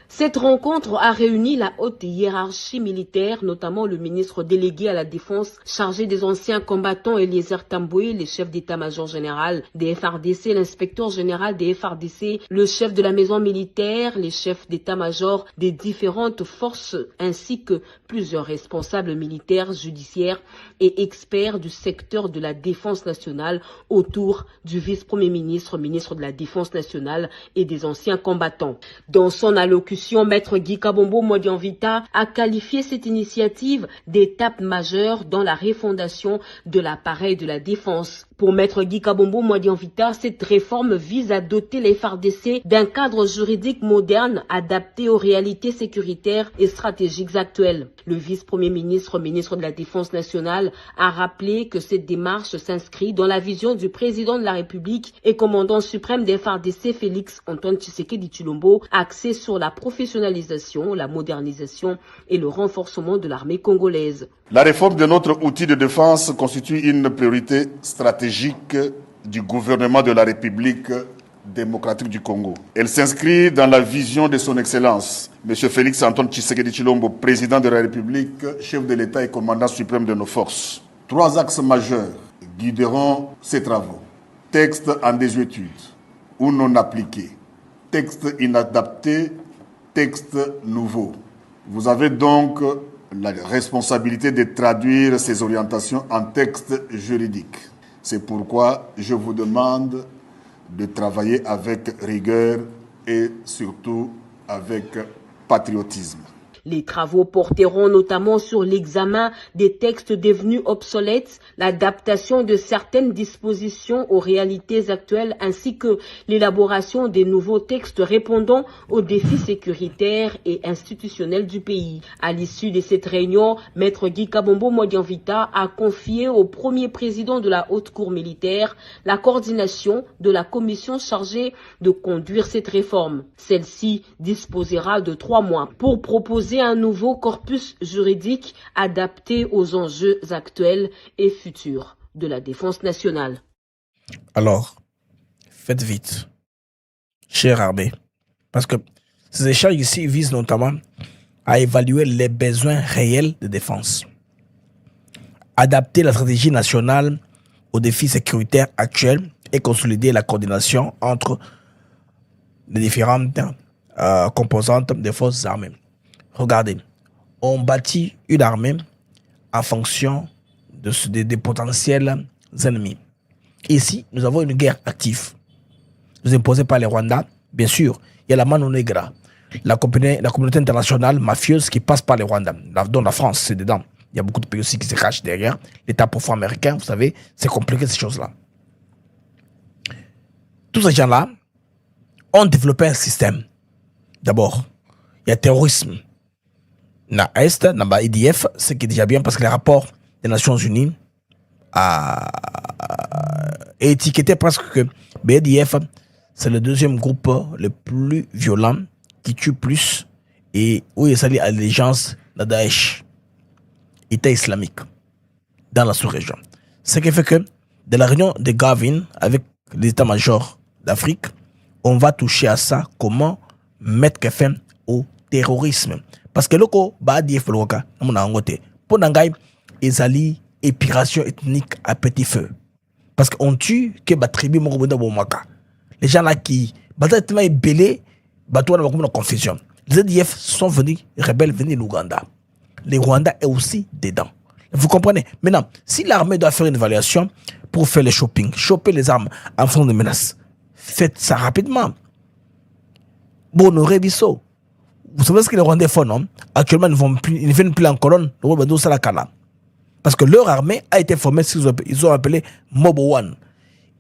Cette rencontre a réuni la haute hiérarchie militaire, notamment le ministre délégué à la Défense chargé des anciens combattants Eliezer Tamboué, les chefs d'état-major général des FARDC, l'inspecteur général des FARDC, le chef de la maison militaire, les chefs d'état-major des différentes forces, ainsi que plusieurs responsables militaires, judiciaires et experts du secteur de la défense nationale autour du vice-premier ministre, ministre de la Défense nationale et des anciens combattants. Dans son allocution, Maître Guy Kabombo Modianvita a qualifié cette initiative d'étape majeure dans la refondation de l'appareil de la défense. Pour Maître Guy Kabombo Modianvita, cette réforme vise à doter les FARDC d'un cadre juridique moderne adapté aux réalités sécuritaires et stratégiques actuelles. Le vice-premier ministre, ministre de la Défense nationale, a rappelé que cette démarche s'inscrit dans la vision du président de la République et commandant suprême des FARDC, Félix Antoine Tshisekedi Tshilombo, axé sur la professionnalisation, la modernisation et le renforcement de l'armée congolaise. La réforme de notre outil de défense constitue une priorité stratégique du gouvernement de la République démocratique du Congo. Elle s'inscrit dans la vision de son Excellence, M. Félix Antoine Tshisekedi Tshilombo, président de la République, chef de l'État et commandant suprême de nos forces. 3 axes majeurs guideront ces travaux. Texte en désuétude ou non appliqué, texte inadapté, texte nouveau. Vous avez donc la responsabilité de traduire ces orientations en texte juridique. C'est pourquoi je vous demande de travailler avec rigueur et surtout avec patriotisme. Les travaux porteront notamment sur l'examen des textes devenus obsolètes, l'adaptation de certaines dispositions aux réalités actuelles ainsi que l'élaboration des nouveaux textes répondant aux défis sécuritaires et institutionnels du pays. À l'issue de cette réunion, Maître Guy Kabombo Modianvita a confié au premier président de la Haute Cour militaire la coordination de la commission chargée de conduire cette réforme. Celle-ci disposera de 3 mois pour proposer un nouveau corpus juridique adapté aux enjeux actuels et futurs de la défense nationale. Alors, faites vite, chère armée, parce que ces échanges ici visent notamment à évaluer les besoins réels de défense, adapter la stratégie nationale aux défis sécuritaires actuels et consolider la coordination entre les différentes composantes des forces armées. Regardez, on bâtit une armée en fonction des potentiels ennemis. Ici, nous avons une guerre active. Nous imposée par les Rwandais. Bien sûr, il y a la Mano Negra, la communauté internationale mafieuse qui passe par les Rwandais, dont la France, c'est dedans. Il y a beaucoup de pays aussi qui se cachent derrière. L'État profond américain, vous savez, c'est compliqué ces choses-là. Tous ces gens-là ont développé un système. D'abord, il y a terrorisme. Na Est, na IDF, ce qui est déjà bien parce que les rapports des Nations Unies a étiqueté presque que BDF, c'est le 2e groupe le plus violent, qui tue plus et où il y a l'allégeance de Daesh, État islamique, dans la sous-région. Ce qui fait que de la réunion de Gavin avec les états-majors d'Afrique, on va toucher à ça, comment mettre fin au terrorisme. Parce que loko ba DF loka namuna ngote pour nangai ezali épuration ethnique à petit feu. Parce qu'on tue que ba tribu mo bonda bomaka. Les gens là qui bata tellement belé bato na ba confusion. Les ADF sont venus rebelles venus l'Ouganda. Les Rwandais est aussi dedans. Vous comprenez? Maintenant, si l'armée doit faire une évaluation pour faire le shopping, choper les armes en fonction de menaces, faites ça rapidement. Bon, Bisso. Vous savez ce que les Rwandais font, non? Actuellement, ils ne viennent plus en colonne. Parce que leur armée a été formée, ils ont appelé Mobo One.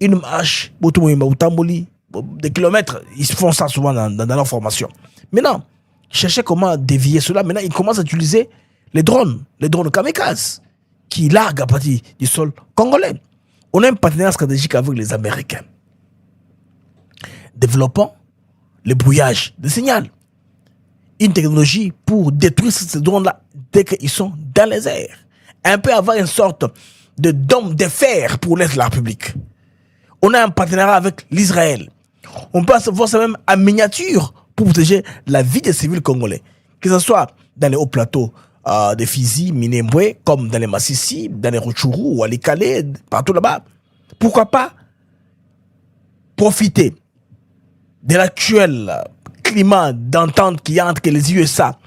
Une marche, des kilomètres, ils font ça souvent dans leur formation. Maintenant, cherchez comment dévier cela. Maintenant, ils commencent à utiliser les drones kamikazes, qui larguent à partir du sol congolais. On a un partenariat stratégique avec les Américains. développant le brouillage de signal. Une technologie pour détruire ces drones-là dès qu'ils sont dans les airs. Un peu avoir une sorte de dôme de fer pour l'Est de la République. On a un partenariat avec l'Israël. On peut voir ça même en miniature pour protéger la vie des civils congolais. Que ce soit dans les hauts plateaux de Fizi, Minembwe, comme dans les Massissi, dans les Rutshuru ou à l'Ikale, partout là-bas. Pourquoi pas profiter de l'actuel climat d'entente qu'il y a entre les USA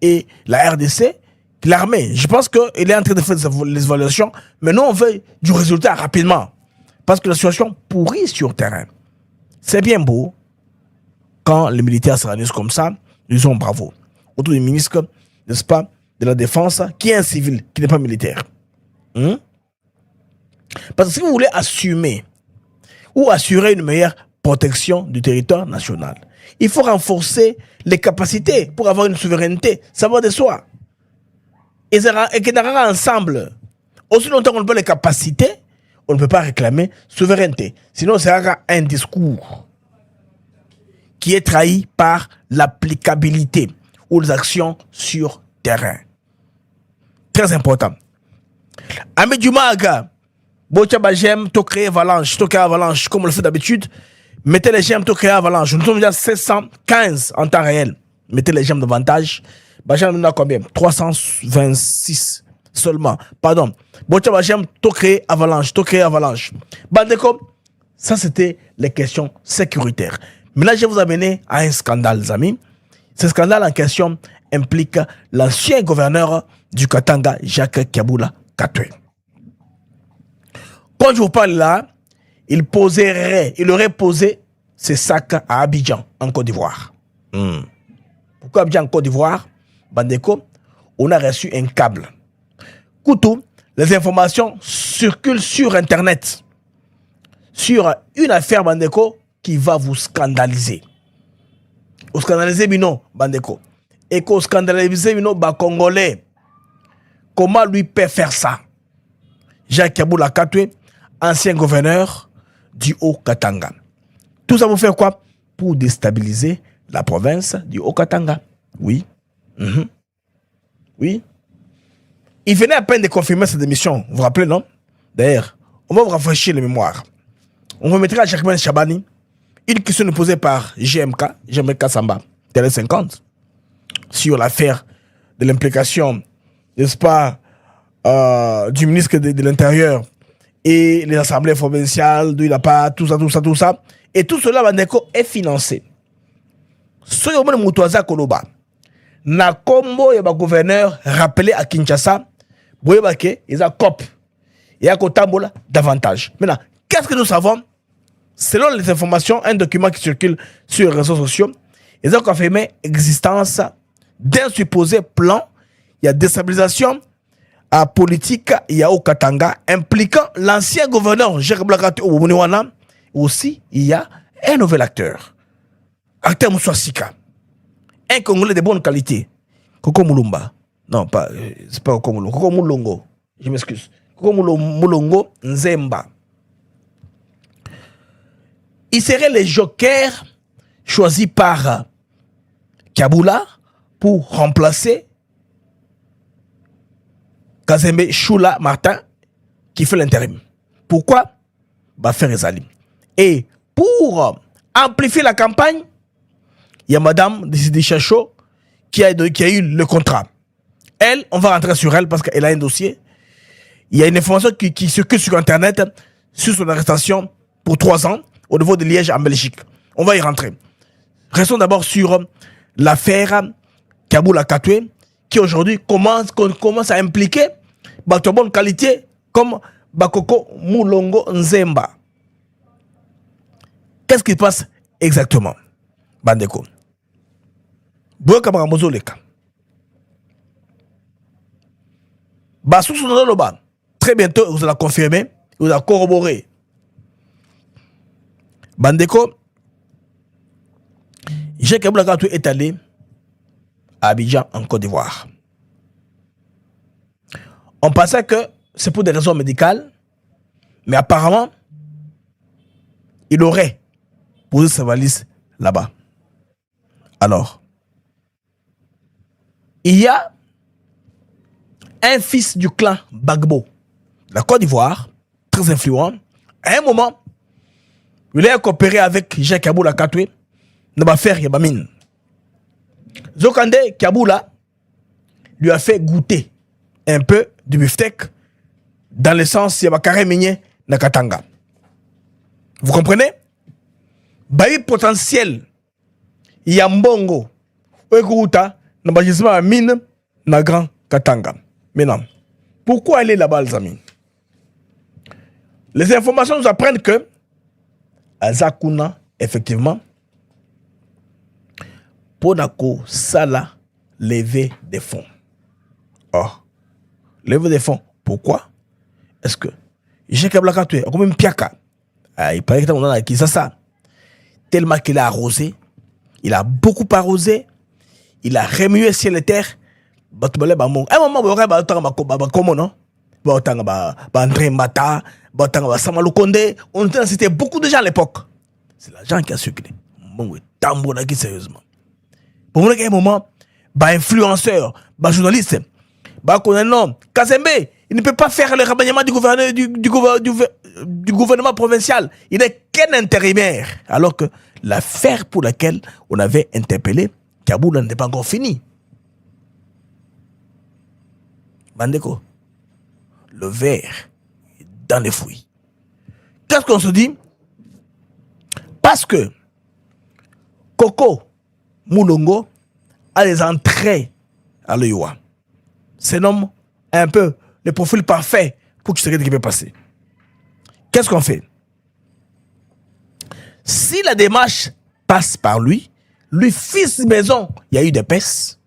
et la RDC, l'armée. Je pense qu'il est en train de faire les évaluations, mais nous, on veut du résultat rapidement. Parce que la situation pourrit sur terrain. C'est bien beau quand les militaires se réunissent comme ça, ils sont bravo. Autour du ministre, n'est-ce pas, de la Défense, qui est un civil, qui n'est pas militaire. Parce que si vous voulez assumer ou assurer une meilleure protection du territoire national, il faut renforcer les capacités pour avoir une souveraineté. Ça va de soi. Et qu'on aura ensemble. Aussi longtemps qu'on n'a pas les capacités, on ne peut pas réclamer souveraineté. Sinon, ça sera un discours qui est trahi par l'applicabilité ou les actions sur terrain. Très important. Ami Dumaga, Bocha Bajem, to créer avalanche, comme on le fait d'habitude. Mettez les gemmes, to créer avalanche. Nous sommes déjà 715 en temps réel. Mettez les gemmes davantage. Bajem, nous a combien? 326 seulement. Pardon. Bocha Bajem, to créer avalanche, Bandeko, ça c'était les questions sécuritaires. Mais là, je vais vous amener à un scandale, les amis. Ce scandale en question implique l'ancien gouverneur du Katanga, Jacques Kabula Katwe. Quand je vous parle là, il aurait posé ses sacs à Abidjan, en Côte d'Ivoire. Pourquoi Abidjan, en Côte d'Ivoire? Bandeko, on a reçu un câble. Koutou, les informations circulent sur Internet. Sur une affaire, Bandeko, qui va vous scandaliser. Vous scandalisez, Bino, Bandeko. Et qu'on scandalise, Bino, Congolais. Comment lui peut faire ça? Jacques Kabula Katwe, ancien gouverneur du Haut-Katanga. Tout ça vous fait quoi? Pour déstabiliser la province du Haut-Katanga. Oui. Oui. Il venait à peine de confirmer cette émission. Vous vous rappelez, non? D'ailleurs, on va vous rafraîchir les mémoires. On vous mettra à Jacqueline Chabani une question posée par GMK Samba, Télé 50, sur l'affaire de l'implication, n'est-ce pas, du ministre de l'Intérieur et les assemblées provinciales, d'où il n'a pas, tout ça. Et tout cela, Bandeko, est financé. Ce qui est Moutouaza Koloba, na combo ya gouverneur rappelé à Kinshasa, Boyebake, ils ont COP. Et à Kotambola, davantage. Maintenant, qu'est-ce que nous savons? Selon les informations, un document qui circule sur les réseaux sociaux, ils ont confirmé l'existence d'un supposé plan. Il y a déstabilisation politique, il y a au Katanga, impliquant l'ancien gouverneur Jacques Blakate Oumouniwana. Aussi, il y a un nouvel acteur. Acteur Moussouassika. Un Congolais de bonne qualité. Koko Moulumba. Non, c'est pas Koko Moulumba. Koko Moulongo. Je m'excuse. Koko Moulongo Nzemba. Il serait le joker choisi par Kabula pour remplacer Kazembe Choula Martin qui fait l'intérim. Pourquoi? Faire Ezali. Et pour amplifier la campagne, il y a Madame Décidé Chacho qui a eu le contrat. Elle, on va rentrer sur elle parce qu'elle a un dossier. Il y a une information qui circule sur Internet sur son arrestation pour 3 ans au niveau de Liège en Belgique. On va y rentrer. Restons d'abord sur l'affaire Kabula Katwe qui aujourd'hui commence à impliquer de bonne qualité comme Bakoko Moulongo Nzemba. Qu'est-ce qui se passe exactement, Bandeko? Très bientôt, vous allez confirmer, vous allez corroborer. Bandeko, Jacques Kabula Katwe est allé à Abidjan, en Côte d'Ivoire. On pensait que c'est pour des raisons médicales, mais apparemment, il aurait poser sa valise là-bas. Alors, il y a un fils du clan Bagbo, de la Côte d'Ivoire, très influent. À un moment, il a coopéré avec Jacques Kaboula Katoué, dans l'affaire Yabamine. Zokande Kaboula lui a fait goûter un peu du beefsteak dans le sens Yabakare Migné na Katanga. Vous comprenez? Bayi potentiel Yambongo Oekouta na bâtiment à mine na Grand Katanga. Maintenant, pourquoi aller là-bas, les amis? Les informations nous apprennent que Azakuna, effectivement, Ponako Sala lever des fonds. Or, lever des fonds, pourquoi? Est-ce que j'ai qu'à blaguer comme une piaka? Il paraît que on a qui ça. Tellement qu'il a arrosé, il a beaucoup arrosé, il a remué ciel et terre. Un moment, il y a comment non? André Mata, Samalou Kondé, c'était beaucoup de gens à l'époque. C'est l'argent qui a circulé. Sérieusement. Pour moi, il y a un moment, influenceur, journaliste, Kazembe, il ne peut pas faire le remaniement du gouvernement provincial. Il n'est qu'un intérimaire. Alors que l'affaire pour laquelle on avait interpellé Kaboula n'était pas encore finie. Bandeko, le verre est dans les fruits. Qu'est-ce qu'on se dit? Parce que Coco Moulongo a des entrées à l'Oyoa. C'est un peu le profil parfait pour que ce qui peut passer. Qu'est-ce qu'on fait? Si la démarche passe par lui, fils de maison, il y a eu des pestes.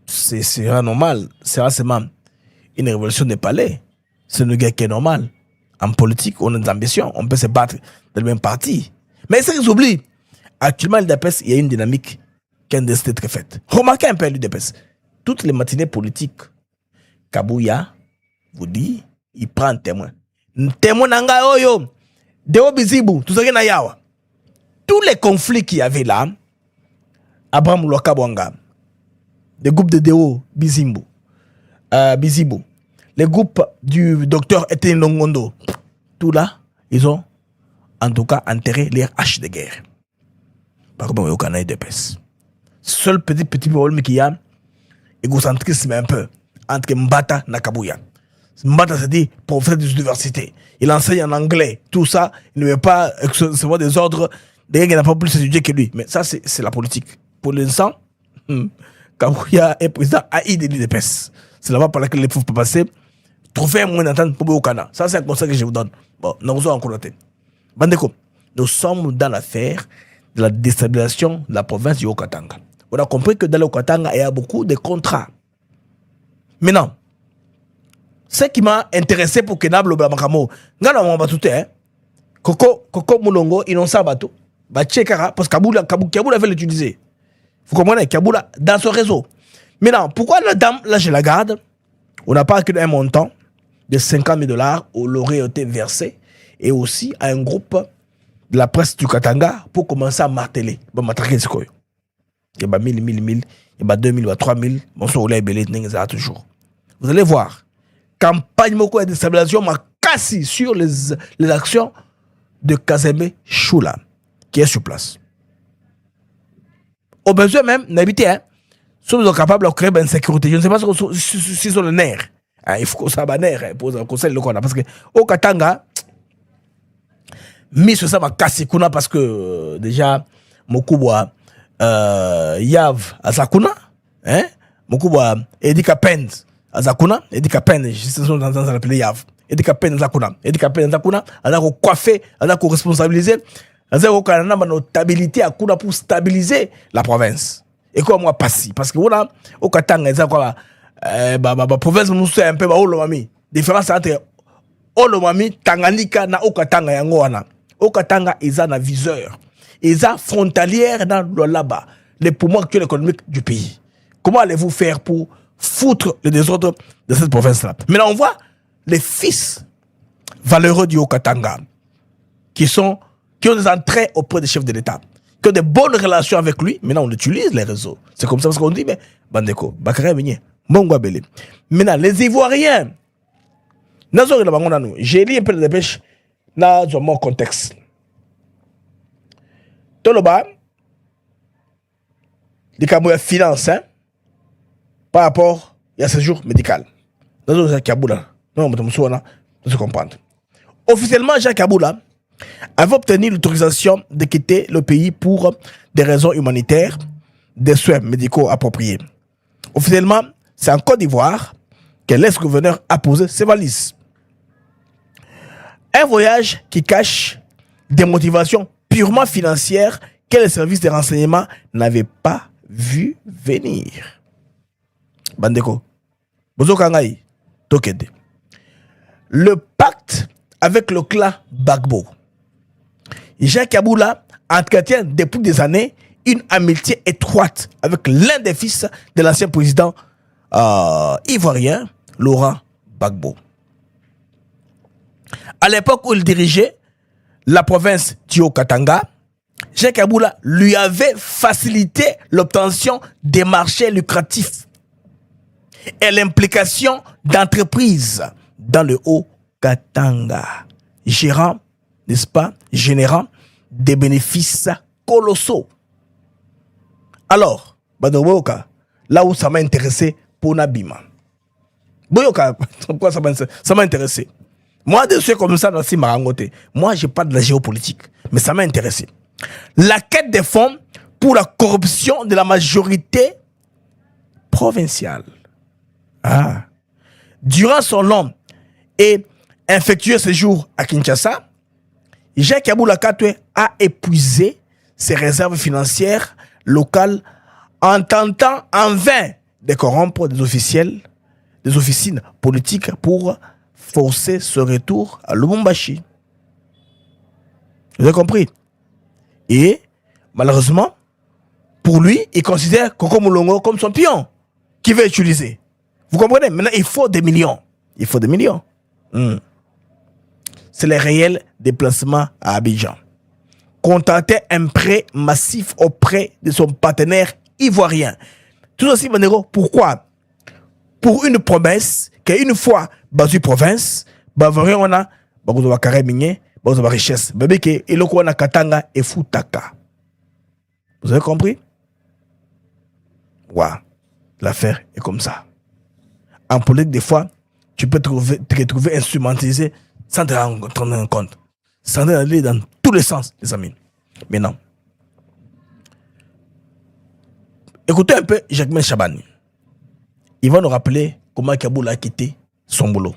C'est normal. C'est seulement une révolution des palais. C'est une guerre qui est normale. En politique, on a des ambitions. On peut se battre dans le même parti. Mais c'est qu'ils oublient. Actuellement, l'UDPS, il y a une dynamique qui a été très faite. Remarquez un peu l'UDPS. Toutes les matinées politiques, Kabouya vous dit, il prend un témoin. Un témoin nanga oyo. Deo Bizibu, tout ça qui na yawa. Tous les conflits qu'il y avait là, Abraham Lokabwanga, les groupes de Deo Bizibu, les groupes du docteur Etienne Longondo, tout là, ils ont en tout cas enterré les haches de guerre. Par contre, il y a aucun UDPS. Seul petit problème qu'il y a, égocentrisme un peu entre Mbata et Kabouya. Mbata se dit professeur des universités. Il enseigne en anglais, tout ça. Il ne veut pas recevoir des ordres de gens qui n'ont pas plus étudié que lui. Mais ça, c'est la politique. Pour l'instant, Kabouya est président AI de l'UDPS. C'est là-bas par laquelle il ne faut pas passer. Trouver un moyen d'entendre pour au Canada. Ça, c'est un conseil que je vous donne. Bon, nous allons encore noter. Bandeko, nous sommes dans l'affaire de la déstabilisation de la province du Haut-Katanga. On a compris que dans le Haut-Katanga, il y a beaucoup de contrats. Maintenant, ce qui m'a intéressé pour Kenab Lobamakamo, Coco Moulongo, ils n'ont pas bateau. Parce que Kaboula avait l'utiliser. Vous comprenez? Kaboula dans son réseau. Maintenant, pourquoi la dame, là je la garde, on n'a pas un montant de $50,000 où l'aurait été versé et aussi à un groupe de la presse du Katanga pour commencer à marteler. Bon, matraquer ce qu'il y a 1000, il y a 2000, il y a 3000, bon, ça, on l'a belé, toujours. Vous allez voir, campagne de déstabilisation m'a cassé sur les actions de Kazembe Choula, qui est sur place. Au besoin même, n'habitez, hein, sont capables de créer une sécurité. Je ne sais pas si sont le nerf. Il faut qu'on s'abat nerf pour le conseil de Kona. Parce que au Katanga, mis sur ça m'a cassé Kuna parce que déjà, Mokubwa Yav Azakuna, hein, Mokubwa Edika Penz Azakuna, Edika Penz, je sais pas si on entend ça l'appeler Yav. Edika Penz Azakuna, Azako coiffé, Azako responsabilisé, Azako Kanana notabilité à Kuna pour stabiliser la province. Et quoi moi passi parce que voilà au Katanga ça quoi province nous c'est un peu olomami différence entre olomami Tanganyika na au Katanga yango wana au Katanga ils ont un viseur ils ont frontalière dans le là-bas les poumons actuels économiques du pays. Comment allez-vous faire pour foutre le désordre de cette province là? Maintenant on voit les fils valeureux du Haut-Katanga qui sont qui ont des entrées auprès des chefs de l'État, qui ont de bonnes relations avec lui. Maintenant, on utilise les réseaux. C'est comme ça parce qu'on dit, mais Bandeko, Bakare Migné, Mongwa Bele. Maintenant, les Ivoiriens, j'ai lu un peu de dépêche dans mon contexte. Toloba, les Camerounais financent par rapport à ce séjour médical. Dans Jacques Kaboula, non, nous comprendre. Officiellement, Jacques Kaboula avait obtenu l'autorisation de quitter le pays pour des raisons humanitaires, des soins médicaux appropriés. Officiellement, c'est en Côte d'Ivoire que l'ex-gouverneur a posé ses valises. Un voyage qui cache des motivations purement financières que les services de renseignement n'avaient pas vu venir. Bandeko, Bozokangaï, Tokede. Le pacte avec le clan Gbagbo. Jacques Kaboula entretient depuis des années une amitié étroite avec l'un des fils de l'ancien président ivoirien, Laurent Gbagbo. À l'époque où il dirigeait la province d'Io-Katanga, Jacques Kaboula lui avait facilité l'obtention des marchés lucratifs et l'implication d'entreprises dans le Haut-Katanga, gérant, n'est-ce pas, générant des bénéfices colossaux. Alors, là où ça m'a intéressé pour Nabima. Boyoka, pourquoi ça m'a intéressé? Moi, de ceux comme ça, moi, je parle de la géopolitique, mais ça m'a intéressé. La quête des fonds pour la corruption de la majorité provinciale. Ah. Durant son long et infectueux séjour à Kinshasa, Jacques Kaboula Katwe a épuisé ses réserves financières locales en tentant en vain de corrompre des officiels, des officines politiques pour forcer ce retour à Lubumbashi. Vous avez compris? Et malheureusement, pour lui, il considère Koko Moulongo comme son pion qu'il veut utiliser. Vous comprenez? Maintenant, il faut des millions. Il faut des millions. C'est le réel déplacement à Abidjan. Contenter un prêt massif auprès de son partenaire ivoirien. Tout aussi, Manero, pourquoi? Pour une promesse qu'une fois basu province, on a la richesse. Et le quoi Katanga et Futaka. Vous avez compris? Ouais. L'affaire est comme ça. En politique, des fois, tu peux te retrouver instrumentalisé sans te rendre compte. Sans aller dans tous les sens, les amis. Mais non. Écoutez un peu Jacquemin Chabani. Il va nous rappeler comment Kaboula a quitté son boulot.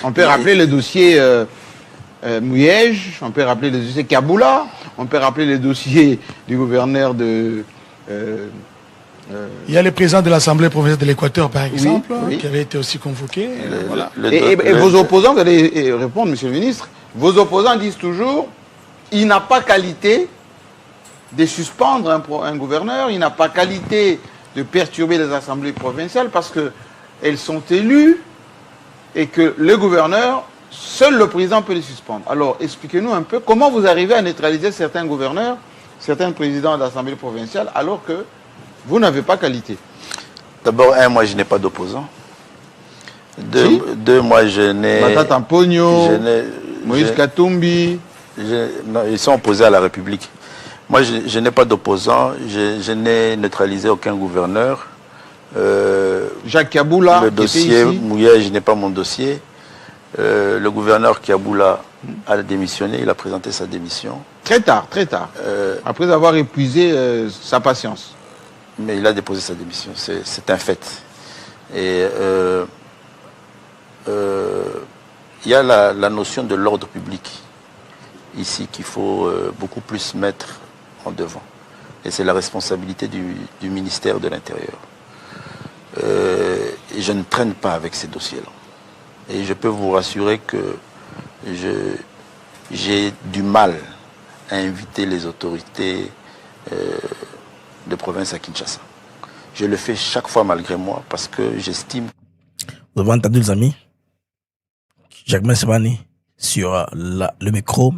On peut rappeler le dossier Mouyej, on peut rappeler le dossier Kaboula, on peut rappeler le dossier du gouverneur de... Il y a le président de l'Assemblée provinciale de l'Équateur, par exemple, qui avait été aussi convoqué. Voilà. Et vos opposants, vous allez répondre, monsieur le ministre, vos opposants disent toujours, il n'a pas qualité de suspendre un gouverneur, il n'a pas qualité de perturber les assemblées provinciales parce qu'elles sont élues et que le gouverneur, seul le président peut les suspendre. Alors, expliquez-nous un peu comment vous arrivez à neutraliser certains gouverneurs, certains présidents d'assemblée provinciale, alors que vous n'avez pas qualité. D'abord, moi, je n'ai pas d'opposant. Deux, moi, je n'ai... Matata Ampogno, Moïse Katumbi... Non, ils sont opposés à la République. Moi, je n'ai pas d'opposant. Je n'ai neutralisé aucun gouverneur. Jacques Kaboula, le dossier Mouillé, je n'ai pas mon dossier. Le gouverneur Kaboula a démissionné. Il a présenté sa démission. Très tard, très tard. Après avoir épuisé sa patience. Mais il a déposé sa démission, c'est un fait. Et il y a la notion de l'ordre public ici qu'il faut beaucoup plus mettre en devant. Et c'est la responsabilité du ministère de l'Intérieur. Et je ne traîne pas avec ces dossiers-là. Et je peux vous rassurer que j'ai du mal à inviter les autorités de province à Kinshasa. Je le fais chaque fois malgré moi parce que j'estime... Vous avez entendu les amis? Jacquemin Chabani sur le micro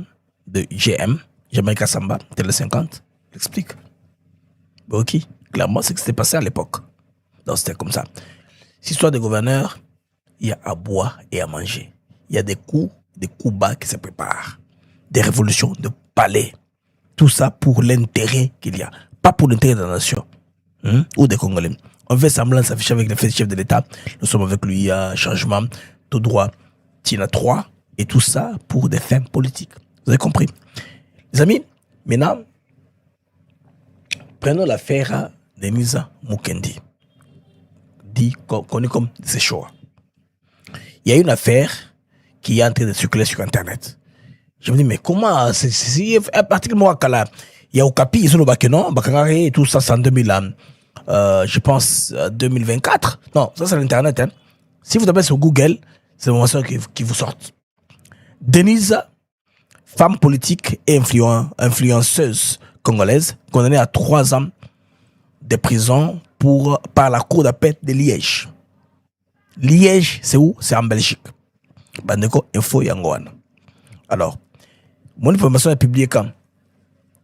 de GM, Jamaïca Samba, Télé 50, l'explique. Ok, clairement, c'est ce qui s'était passé à l'époque. Donc c'était comme ça. Cette histoire de gouverneur, il y a à boire et à manger. Il y a des coups bas qui se préparent. Des révolutions de palais. Tout ça pour l'intérêt qu'il y a. Pas pour l'intérêt de la nation. Ou des Congolais. On fait semblant de s'afficher avec le chef de l'État. Nous sommes avec lui, il y a un changement, tout droit, Tina 3. Et tout ça pour des fins politiques. Vous avez compris? Les amis, maintenant, prenons l'affaire Denise Mukendi, connue comme Séchoa. Il y a une affaire qui est en train de circuler sur Internet. Je me dis, mais comment, c'est particulièrement Kala, il y a Okapi, ils sont au Bakenon, Bakangare et tout ça, c'est en 2000, je pense, 2024. Non, ça c'est l'Internet, hein. Si vous tapez sur Google, c'est l'information qui vous sortent. Denise, femme politique et influenceuse congolaise, condamnée à 3 ans de prison par la cour d'appel de Liège. Liège, c'est où? C'est en Belgique. Bandeko, info Yangoana. Alors, mon information est publiée quand?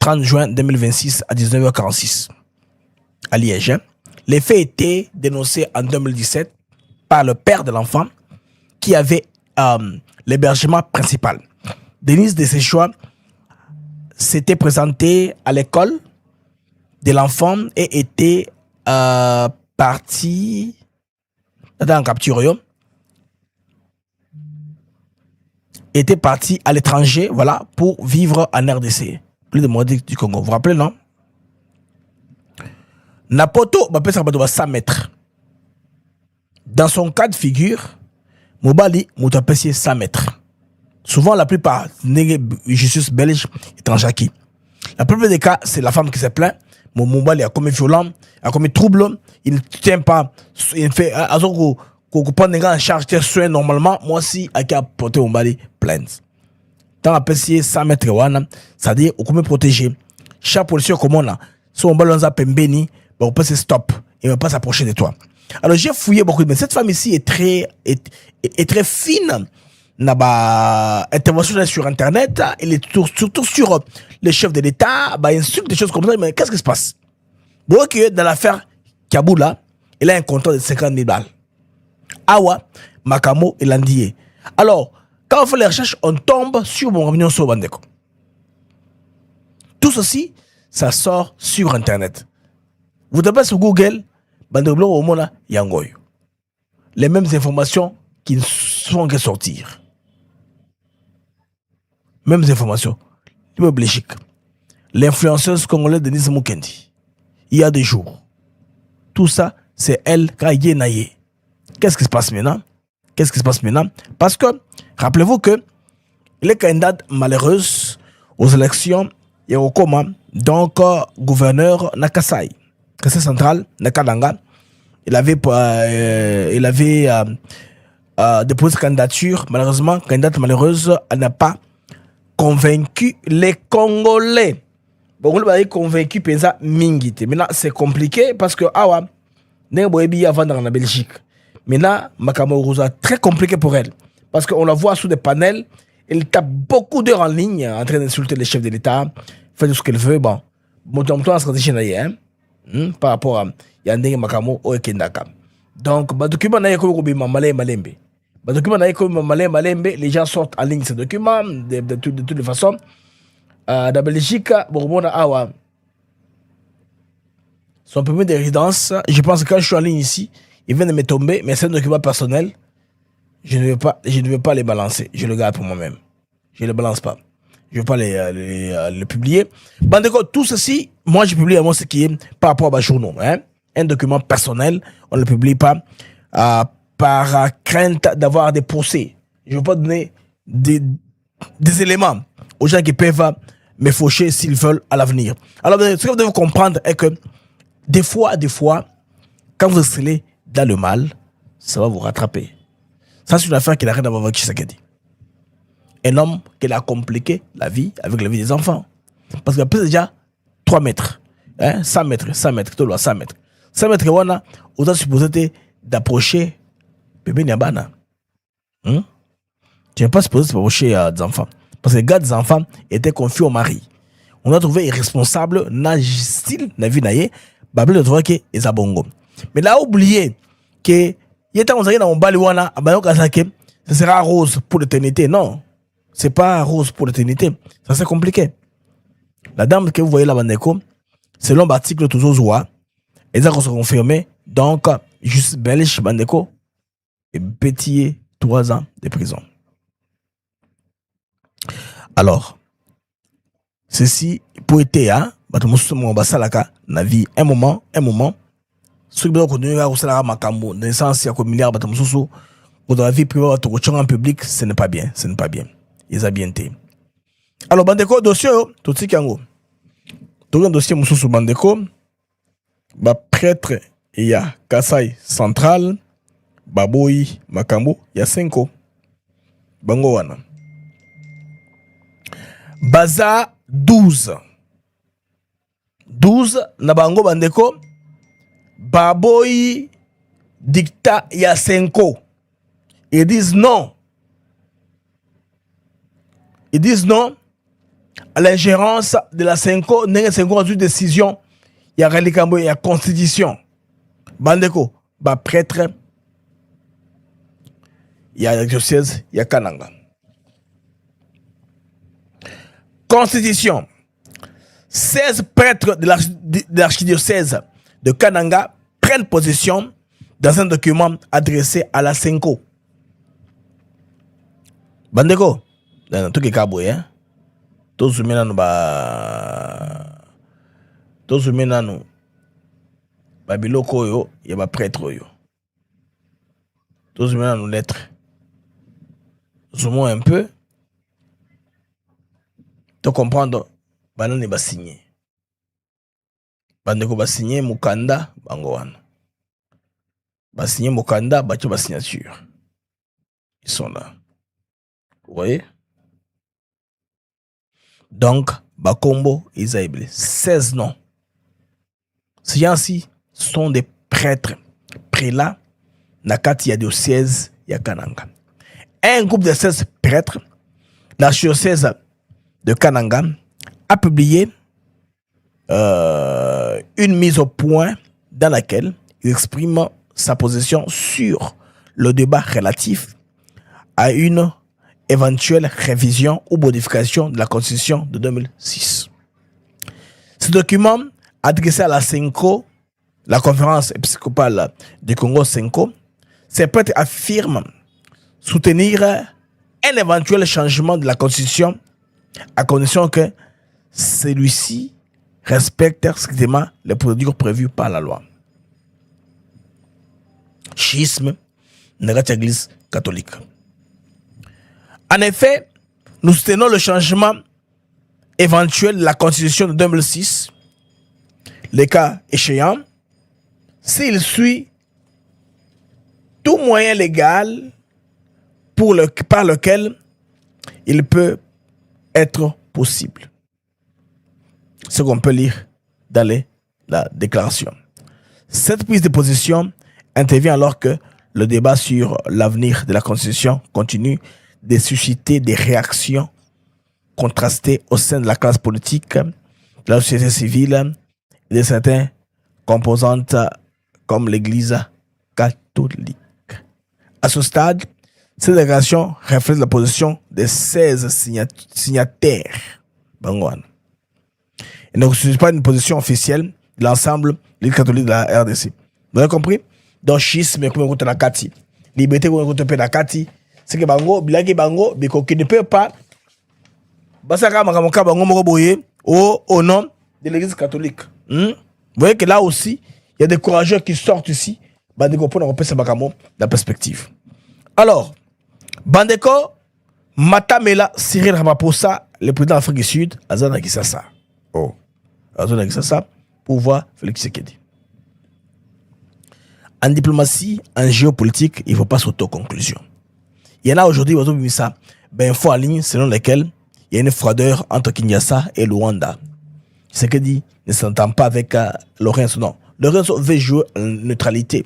30 juin 2026 à 19h46 à Liège. Hein? Les faits étaient dénoncés en 2017 par le père de l'enfant qui avait l'hébergement principal. Denise de Séchoa s'était présentée à l'école de l'enfant et était partie dans capture, était partie à l'étranger, voilà, pour vivre en RDC, plus de Modique du Congo. Vous vous rappelez, non? Napoto, bah, 100 mètres. Dans son cas de figure, Mobali, Moutapessier 100 mètres. Souvent, la plupart, justice belge, étrangers. La plupart des cas, c'est la femme qui se plaint. Mon Mobali a commis violent, a commis trouble, il ne tient pas, il fait, qu'on prend des gars en charge des soins normalement, moi aussi, à qui a porté Mobali plainte. Dans la PCA 100 mètres, c'est-à-dire, on peut protéger. Chaque policier comme on a, si on balance à Pembeni, on peut se stop, il ne va pas s'approcher de toi. Alors j'ai fouillé beaucoup, mais cette femme ici est très fine. N'a intervention sur Internet, elle est surtout sur les chefs de l'État, insulte des choses comme ça, mais qu'est-ce qui se passe? Bon, ok, dans l'affaire Kaboula, il a un compteur de 50 000 balles. Awa, Makamo et Landié. Alors, quand on fait les recherches, on tombe sur mon réunion sur Bandeko. Tout ceci, ça sort sur Internet. Vous tapez sur Google, Bandeko au Mona Yangoy. Les mêmes informations qui ne sont que sortir. Mêmes informations. Belgique. L'influenceuse congolaise Denise Mukendi. Il y a des jours. Tout ça, c'est elle qui a naïe. Qu'est-ce qui se passe maintenant? Qu'est-ce qui se passe maintenant? Parce que, rappelez-vous que les candidats malheureuses aux élections, il y a au coma, donc, gouverneur Nakasai, Kassai central, Nakadanga, il avait déposé candidature. Malheureusement, candidate malheureuse, elle n'a pas convaincu les Congolais. Bon, on a convaincu Pesa Mingite. Maintenant, c'est compliqué parce que, avant dans la Belgique. Maintenant, Makamo Rosa, très compliqué pour elle. Parce qu'on la voit sous des panels, elle tape beaucoup d'heures en ligne en train d'insulter les chefs de l'État, fait tout ce qu'elle veut. Bon, mon stratégie par rapport à Yandenge Makamo ou Kendaka. Donc, le document n'a pas malé malembe. Le document n'a pas malé malembe. Les gens sortent en ligne ces documents de toutes les façons. Dans la Belgique, son permis de résidence, je pense que quand je suis en ligne ici, il vient de me tomber, mais c'est un document personnel. Je ne vais pas les balancer. Je le garde pour moi-même. Je ne les balance pas. Je ne vais pas les publier. Bandeko, tout ceci, moi je publie ce qui est par rapport à mes journaux. Hein? Un document personnel, on ne le publie pas par crainte d'avoir des procès. Je ne veux pas donner des éléments aux gens qui peuvent me faucher s'ils veulent à l'avenir. Alors, ce que vous devez comprendre est que des fois, quand vous serez dans le mal, ça va vous rattraper. Ça, c'est une affaire qui n'a rien à voir avec Tshisekedi. Un homme qui a compliqué la vie avec la vie des enfants. Parce qu'il a déjà 3 mètres. 100 mètres, 100 mètres, 100 mètres. 100 mètres, on a supposé d'approcher bébé Nyabana. Tu n'es pas supposé d'approcher des enfants. Parce que les gars des enfants étaient confiés au mari. on a trouvé irresponsable na style na vie naie babel de trouver que eza bongo. Mais là oublié que yeta on na mbali wana abayo kasake ce sera rose pour l'éternité. Non, c'est pas rose pour l'éternité. Ça c'est compliqué. La dame que vous voyez là bandeko, selon l'article toujours joie, eza ko se confirmer donc juste belge bandeko et petit 3 ans de prison. Alors, ceci pour être bato mususu mo basalaka na vie un moment ceux qui doivent continuer à faire makambo naissance ya ko milliard bato mususu pour la vie privée bato ko en public, ce n'est pas bien, ils a bien été. Alors bandeko dossier tout tikango tout un dossier mususu bandeko ba prêtre ya Kasai Central baboyi makambo ya 5 ans bango wana baza 12 na bango bandeko baboyi dictat ya 5 ans. Ils disent non à l'ingérence de la 5 ans. N'est 5 ans une décision il y a relikambo ya constitution bandeko ba prêtre ya diocèse ya Kananga. Constitution. 16 prêtres de l'archidiocèse de Kananga prennent position dans un document adressé à la Senko. Bandeko, dans tout cas, tous les gens babiloko yo ya ba prêtre yo. Tous les gens lettres. Zoomons un peu. To comprendre banane ba signer. Bandeko ba signer mukanda bango wana. Ba signer mukanda ba ba signature. Ils sont là. Vous voyez? Donc Bakombo Isaïble 16 noms. Ces gens-ci sont des prêtres prélats nakati ya diocèse ya Kananga. Un groupe de 16 prêtres, l'archidiocèse de Kananga a publié une mise au point dans laquelle il exprime sa position sur le débat relatif à une éventuelle révision ou modification de la Constitution de 2006. Ce document, adressé à la CENCO, la conférence épiscopale du Congo CENCO, ces prêtres affirment soutenir un éventuel changement de la Constitution à condition que celui-ci respecte strictement les procédures prévues par la loi. Schisme de l'Église catholique. En effet, nous soutenons le changement éventuel de la Constitution de 2006, les cas échéants, s'il suit tout moyen légal par lequel il peut être possible. Ce qu'on peut lire dans la déclaration. Cette prise de position intervient alors que le débat sur l'avenir de la Constitution continue de susciter des réactions contrastées au sein de la classe politique, de la société civile et de certaines composantes comme l'Église catholique. À ce stade, cette déclaration reflète la position des 16 signataires. Elle ne constitue pas une position officielle de l'ensemble de l'Église catholique de la RDC. Vous avez compris? Donc, schisme, comme on la Kati, liberté, comme on la Kati, c'est que bango, bilagi bango, biko qui ne peut pas, basaka makamoka bango moroboye au nom de l'Église catholique. Vous voyez que là aussi, il y a des courageux qui sortent ici, bandeko pour repérer la perspective. Alors, bandeko, Matamela Cyril Ramaphosa, le président de l'Afrique du Sud, Azana Kisasa. Azana Kisasa, pour voir Félix Tshisekedi. En diplomatie, en géopolitique, il ne faut pas s'auto-conclusion. Il y en a aujourd'hui, ben, infos en ligne selon lesquelles il y a une froideur entre Kinshasa et Luanda. Tshisekedi ne s'entend pas avec Lorenzo. Non, Lorenzo veut jouer en neutralité.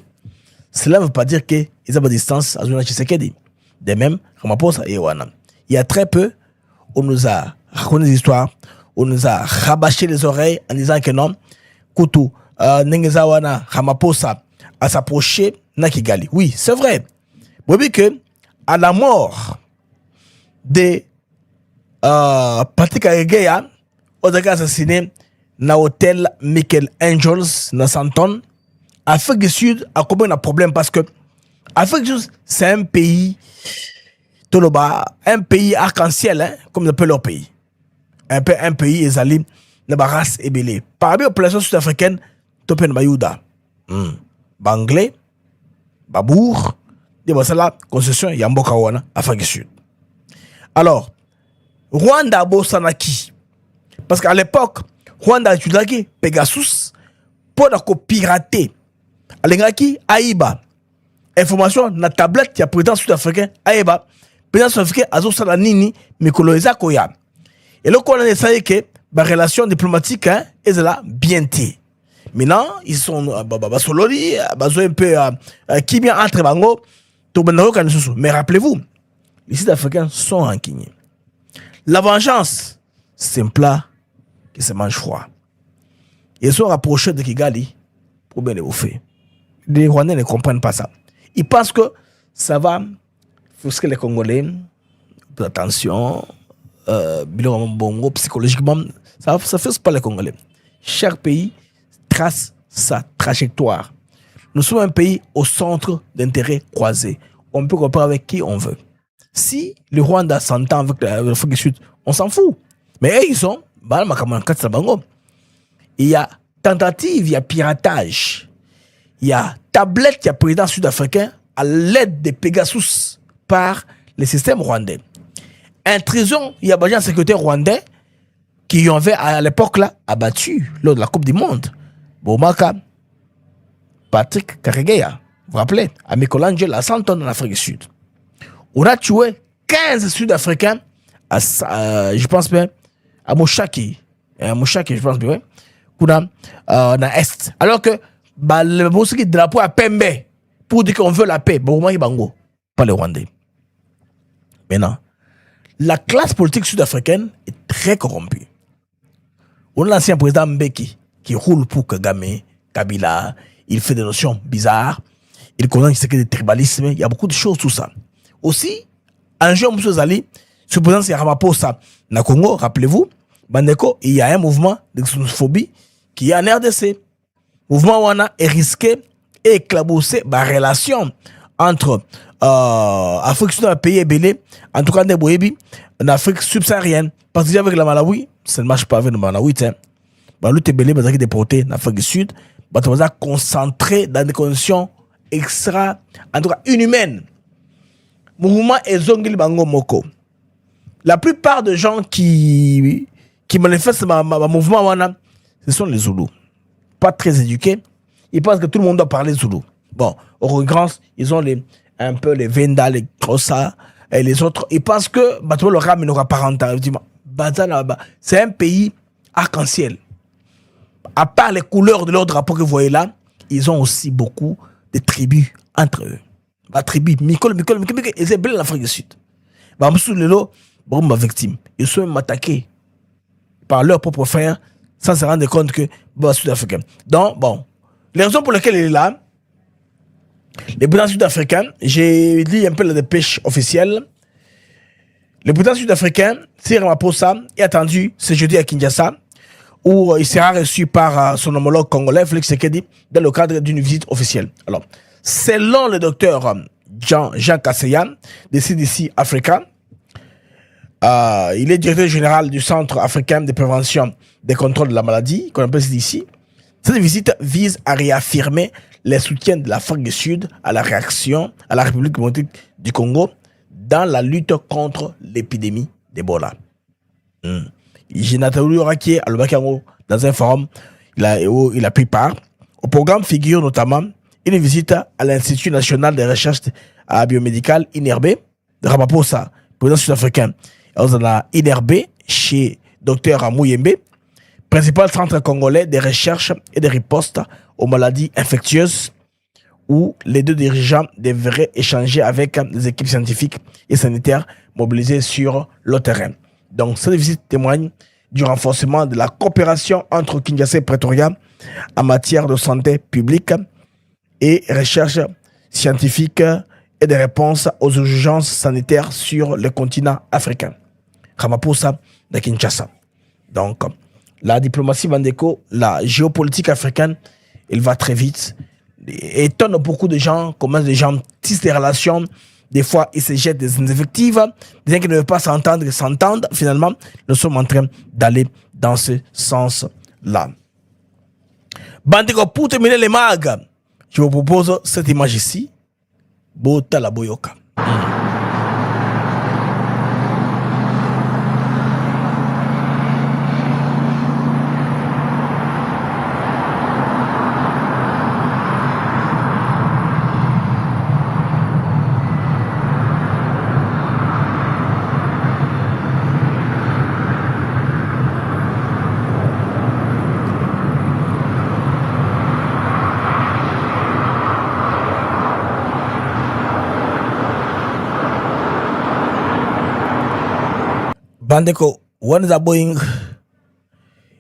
Cela ne veut pas dire qu'ils ont pas de distance à Zuna Tshisekedi. De même, Ramaphosa et Wana. Il y a très peu, on nous a raconté des histoires on nous a rabâché les oreilles en disant que non, Kutu, Nengezawana, Ramaphosa, à s'approcher na Kigali. Oui, c'est vrai. Vous voyez que à la mort de Patrick Karegeya, on a assassiné na hôtel Michael Angels na Santon. Afrique du Sud a combien de problèmes parce que Afrique du Sud, c'est un pays un pays arc-en-ciel, hein, comme ils appellent leur pays. Un pays, ils allaient dans la race ébélée. Parmi les populations sud-africaines, Topen Bayouda, Banglais, Babour, des Bassala, concession, Yamboka Wana, Afrique du Sud. Alors, Rwanda Bosanaki, parce qu'à l'époque, Rwanda utilisait Pegasus pour pirater. Alengaki, Aïba. Information, na tablette, il y a président sud-africain, Aïba. Président sud-africain, Azo Salanini, mais colonisa Koya. Et là, on a essayé que la relation diplomatique, est là, bien té. Maintenant, ils sont, Sololi, un peu, qui vient entre Bango, mais rappelez-vous, les Sud-Africains sont rancuniers. La vengeance, c'est un plat qui se mange froid. Ils sont rapprochés de Kigali pour bien les bouffer. Les Rwandais ne comprennent pas ça. Ils pensent que ça va frustrer les Congolais. Attention, bongo, psychologiquement, ça ne frustre pas les Congolais. Chaque pays trace sa trajectoire. Nous sommes un pays au centre d'intérêts croisés. On peut comparer avec qui on veut. Si le Rwanda s'entend avec l'Afrique du Sud, on s'en fout. Mais eux, ils sont, il y a tentative, il y a piratage. Il y a tablette, il y a président sud-africain à l'aide de Pegasus par les systèmes rwandais. Intrusion, il y a des agents de sécurité rwandais qui ont fait à l'époque là abattu lors de la Coupe du Monde. Bomaka, Patrick Karegeya, vous vous rappelez, à Michelangelo à Santon en Afrique du Sud. On a tué 15 Sud-Africains je pense bien, à Moshaki, je pense bien, dans l'Est. Alors que le drapeau à Pembe, pour dire qu'on veut la paix, pas les Rwandais. Maintenant, la classe politique sud-africaine est très corrompue. On a l'ancien président Mbeki qui roule pour Kagame, Kabila, il fait des notions bizarres, il connaît ce qu'est le tribalisme, il y a beaucoup de choses, tout ça. Aussi, en juin, M. Zali, ce président c'est Ramaphosa, na Congo, rappelez-vous, Bandeko, il y a un mouvement de xénophobie qui est en RDC. Mouvement Wana est risqué et éclaboussé la relation entre Afrique sud, un pays ébélé, en tout cas des Boébi, en Afrique subsaharienne. Parce que avec la Malawi, ça ne marche pas avec le Malawi. L'autre ébélé, il est déporté en Afrique du Sud, il va concentré dans des conditions en tout cas inhumaines. Mouvement Ezongili Bango Moko. La plupart des gens qui manifestent le mouvement Wana, ce sont les Zoulous. Pas très éduqués. Ils pensent que tout le monde doit parler Zoulou. Bon, au regret, ils ont un peu les Venda, les Krosa et les autres. Ils pensent que le Ram n'aura pas rentable. C'est un pays arc-en-ciel. À part les couleurs de leur drapeau que vous voyez là, ils ont aussi beaucoup de tribus entre eux. La tribu, Mikol, ils sont blancs en Afrique du Sud. Victime. Ils sont même attaqués par leurs propres frères sans se rendre compte que sud-africain. Donc, bon, les raisons pour lesquelles il est là, le président sud-africain, j'ai lu un peu la dépêche officielle. Le président sud-africain, Cyril Ramaphosa, est attendu ce jeudi à Kinshasa, où il sera reçu par son homologue congolais, Félix Tshisekedi, dans le cadre d'une visite officielle. Alors, selon le docteur Jean Kasseyan, de CDC Africa, il est directeur général du Centre africain de prévention des contrôles de la maladie, qu'on appelle CDC. Cette visite vise à réaffirmer les soutiens de l'Afrique du Sud à la réaction à la République démocratique du Congo dans la lutte contre l'épidémie d'Ebola. Jonathan Urakié, dans un forum, il a pris part. Au programme figure notamment une visite à l'Institut national de recherche biomédicale INRB de Ramaphosa, président sud-africain. On a INRB chez Dr Mouyembe, principal centre congolais de recherche et de riposte aux maladies infectieuses, où les deux dirigeants devraient échanger avec les équipes scientifiques et sanitaires mobilisées sur le terrain. Donc, cette visite témoigne du renforcement de la coopération entre Kinshasa et Pretoria en matière de santé publique et recherche scientifique et des réponses aux urgences sanitaires sur le continent africain. Ramaphosa de Kinshasa. Donc, la diplomatie Bandeko, la géopolitique africaine, elle va très vite. Étonne beaucoup de gens, comment les gens tissent des relations. Des fois, ils se jettent des invectives. Des gens qui ne veulent pas s'entendre, ils s'entendent. Finalement, nous sommes en train d'aller dans ce sens-là. Bandeko, pour terminer les mags, je vous propose cette image ici. Bota la Boyoka. Bandeko, one is a Boeing,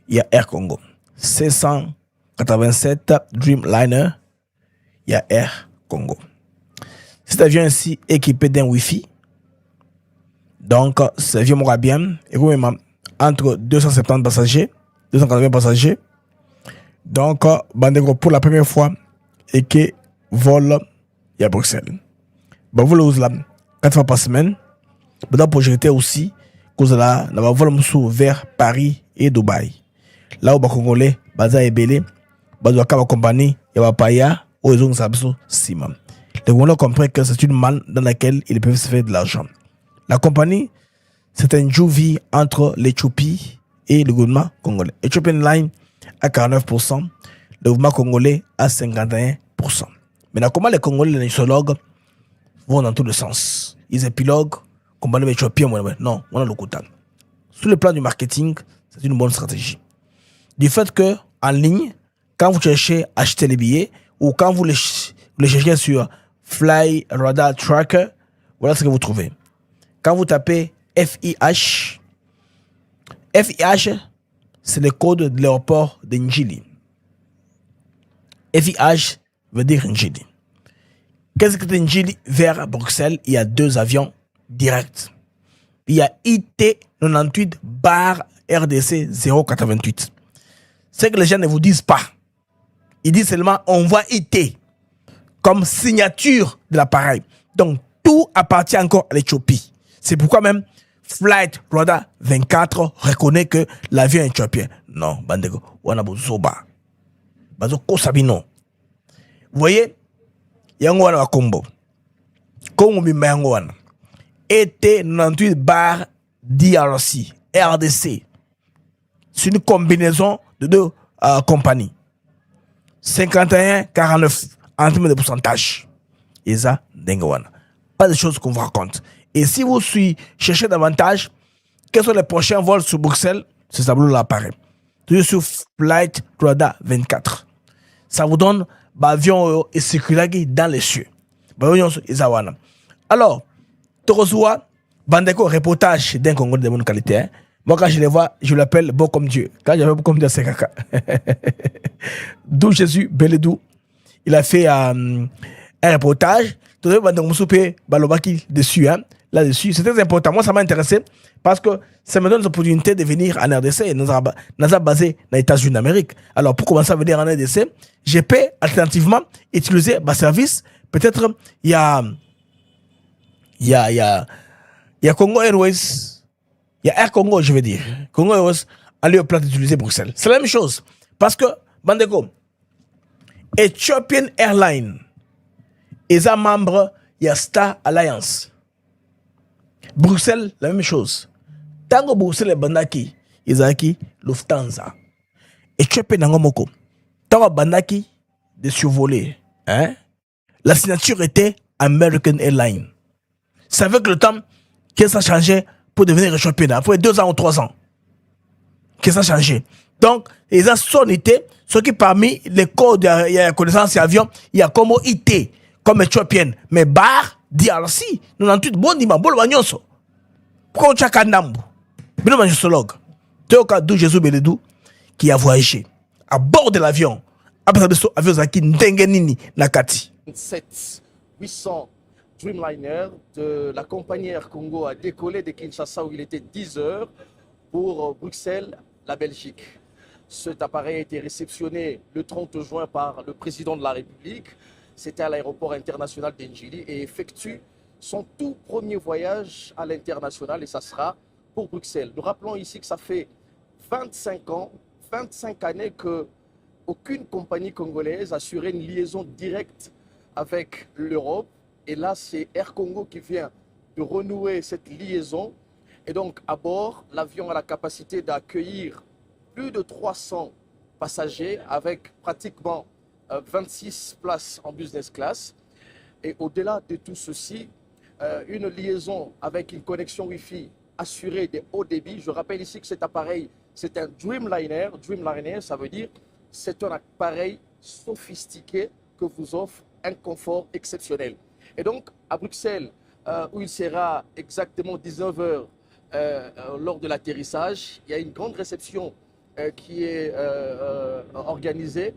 il y a Air Congo. 687 Dreamliner, il y a Air Congo. Cet avion ici équipé d'un Wi-Fi. Donc, cet avion m'aura bien. Et vous, entre 270 passagers, 280 passagers. Donc, Bandeko, pour la première fois, et qui vole à Bruxelles. Bah, vous le là 4 fois par semaine. Bah, pour jeter aussi. Là, on va voler vers Paris et Dubaï. Là où les Congolais, Baza et Belé, Baza Kaba Compagnie, et Wapaya, où ils ont Sabso Sima. Les Congolais comprennent que c'est une manne dans laquelle ils peuvent se faire de l'argent. La compagnie, c'est un jouvie entre l'Éthiopie et le gouvernement congolais. Ethiopian Line à 49%, le gouvernement congolais à 51%. Maintenant, comment les Congolais, les sociologues, vont dans tous les sens? Ils épiloguent. Compagnie éthiopienne, non, on a le côté. Sur le plan du marketing, c'est une bonne stratégie. Du fait que, en ligne, quand vous cherchez à acheter les billets, ou quand vous les cherchez sur Fly Radar Tracker, voilà ce que vous trouvez. Quand vous tapez FIH, c'est le code de l'aéroport de Njili. FIH veut dire Njili. Qu'est-ce que c'est Njili vers Bruxelles? Il y a 2 avions direct. Il y a IT 98 bar RDC 088. C'est que les gens ne vous disent pas. Ils disent seulement on voit IT comme signature de l'appareil. Donc tout appartient encore à l'Éthiopie. C'est pourquoi même Flight Radar 24 reconnaît que l'avion est éthiopien. Non, Bandeko, on a Zoba. Bazo Kosabino. Vous voyez, il y a un combo. Comme on met un ET 98 bar DRC, RDC. C'est une combinaison de 2 compagnies. 51-49 en termes de pourcentage. Et ça, Dengowana. Pas de choses qu'on vous raconte. Et si vous cherchez davantage, quels sont les prochains vols sur Bruxelles? C'est ça, l'appareil. Toujours sur Flight Radar 24. Ça vous donne l'avion et circuler dans les cieux. Alors, Torozua, Bandeko, reportage d'un Congolais de bonne qualité. Hein. Moi, quand je les vois, je l'appelle beau comme Dieu. Quand j'avais beau comme Dieu, c'est caca. D'où Jésus, Beledou, il a fait un reportage. Tout le monde Bandeko Balobaki dessus. Hein. Là-dessus, c'est très important. Moi, ça m'a intéressé parce que ça me donne l'opportunité de venir en RDC. Nous avons basé dans les États-Unis d'Amérique. Alors, pour commencer à venir en RDC, je peux alternativement utiliser ma service. Peut-être, il y a Congo Airways, il y a Air Congo, je veux dire. Congo Airways a lieu au plat d'utiliser Bruxelles. C'est la même chose. Parce que, Bandeko, Ethiopian Airlines, ils sont membres, il y a Star Alliance. Bruxelles, la même chose. Tango Bruxelles et Bandaki, ils ont qui Lufthansa. Ethiopian Nangomoko. Tango Bandaki, de survoler. Hein? La signature était American Airlines. C'est avec le temps que ça a changé pour devenir championnat. Après 2 ans ou 3 ans que ça a changé. Donc, ils ont sonité, ce qui parmi les codes, il y a connaissance avion, il y a comme IT, comme éthiopienne. Mais bar, DRC, 98, bon dimanche, bon bagnoso. Pourquoi on t'a kandambu? Bino bagnosologue. Théoka Dou Jésus Beledou qui a voyagé à bord de l'avion. Après ça, avion Zaki Ndengenini Nakati. 800 Dreamliner de la compagnie Air Congo a décollé de Kinshasa où il était 10 heures pour Bruxelles, la Belgique. Cet appareil a été réceptionné le 30 juin par le président de la République. C'était à l'aéroport international d'Njili et effectue son tout premier voyage à l'international et ça sera pour Bruxelles. Nous rappelons ici que ça fait 25 années que aucune compagnie congolaise assurait une liaison directe avec l'Europe. Et là, c'est Air Congo qui vient de renouer cette liaison. Et donc, à bord, l'avion a la capacité d'accueillir plus de 300 passagers avec pratiquement 26 places en business class. Et au-delà de tout ceci, une liaison avec une connexion Wi-Fi assurée de haut débit. Je rappelle ici que cet appareil, c'est un Dreamliner. Dreamliner, ça veut dire c'est un appareil sophistiqué que vous offre un confort exceptionnel. Et donc, à Bruxelles, où il sera exactement 19h lors de l'atterrissage, il y a une grande réception qui est organisée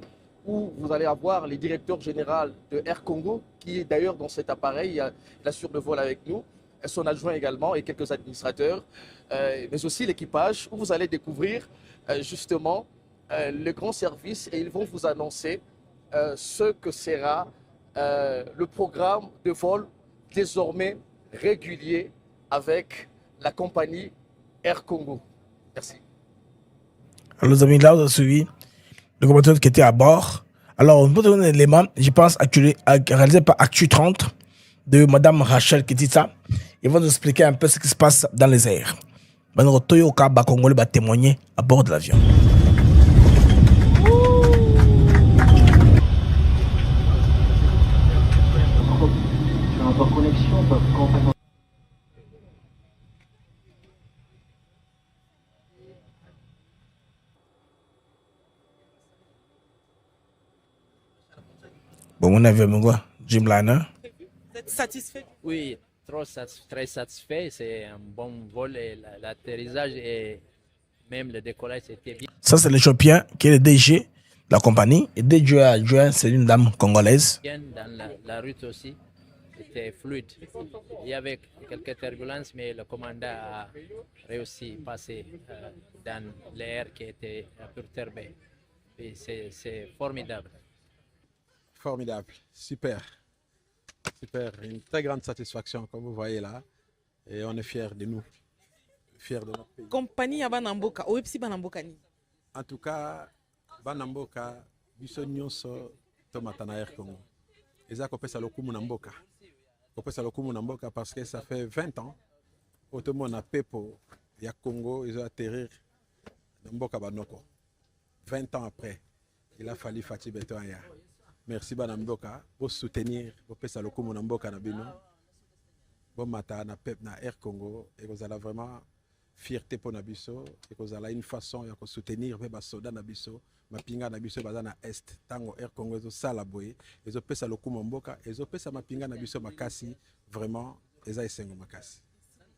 où vous allez avoir le directeur général de Air Congo, qui est d'ailleurs dans cet appareil, il assure le vol avec nous, son adjoint également et quelques administrateurs, mais aussi l'équipage, où vous allez découvrir justement le grand service et ils vont vous annoncer ce que sera le programme de vol désormais régulier avec la compagnie Air Congo. Merci. Alors, les amis, là, vous avez suivi le commentateur qui était à bord. Alors, on peut donner un élément, je pense, réalisé par Actu 30 de Madame Rachel Kitita. Ils vont nous expliquer un peu ce qui se passe dans les airs. Maintenant, Toyoka Bakongole va témoigner à bord de l'avion. Connexion peuvent complètement. Bon, mon avis, Dreamliner. Vous êtes satisfait? Oui, très satisfait. C'est un bon vol et l'atterrissage et même le décollage, c'était bien. Ça, c'est l'Éthiopien qui est le DG de la compagnie. Et DG adjoint, c'est une dame congolaise. Dans la route aussi. C'était fluide. Il y avait quelques turbulences, mais le commandant a réussi à passer dans l'air qui était perturbé. Et c'est formidable. Formidable, super. Super, une très grande satisfaction, comme vous voyez là. Et on est fiers de nous, fiers de notre pays. Compagnie à Banamboka, ou Epsi Banamboka ni? En tout cas, Banamboka, biso nyonso tomatana Air Congo. Et ça, kopesa lokumu namboka. Kopesa lokumu namboka parce que ça fait 20 ans. Autrement, on a Pepo, il y a Congo, ils ont atterri Namboka Banoko. 20 ans après, il a fallu Fatih Betoaya. Merci Banamboka pour soutenir, pour pesa lokumu namboka na bino. Bon matin na pep na Air Congo et vous allez vraiment fierté pour Nabiso et vous allez une façon de soutenir les soldats Nabiso. Ma pinga Nabiso bazana est tango Air Congo zo sala boye et zo pesa lokumu mboka et zo pesa ma pinga Nabiso makasi vraiment eza esengo makasi.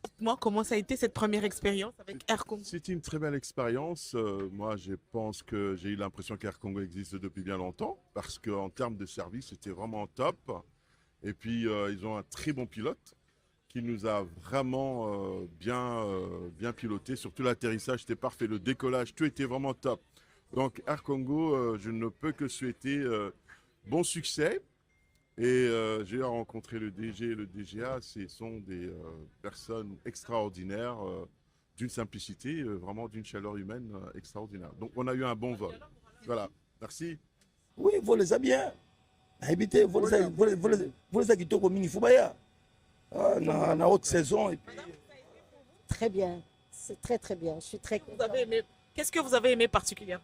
Dites-moi comment ça a été cette première expérience avec Air Congo. C'était une très belle expérience. Moi, je pense que j'ai eu l'impression qu'Air Congo existe depuis bien longtemps parce qu'en termes de service, c'était vraiment top. Et puis, ils ont un très bon pilote qui nous a vraiment bien piloté. Surtout l'atterrissage, c'était parfait. Le décollage, tout était vraiment top. Donc, Air Congo, je ne peux que souhaiter bon succès. Et j'ai rencontré le DG et le DGA, ce sont des personnes extraordinaires, d'une simplicité, vraiment d'une chaleur humaine extraordinaire. Donc on a eu un bon vol. Voilà, merci. Oui, vous les avez bien. Habitez, vous les avez comme il faut bien. En haute saison. Et puis... Très bien, c'est très bien. Je suis très contente. Qu'est-ce que vous avez aimé particulièrement?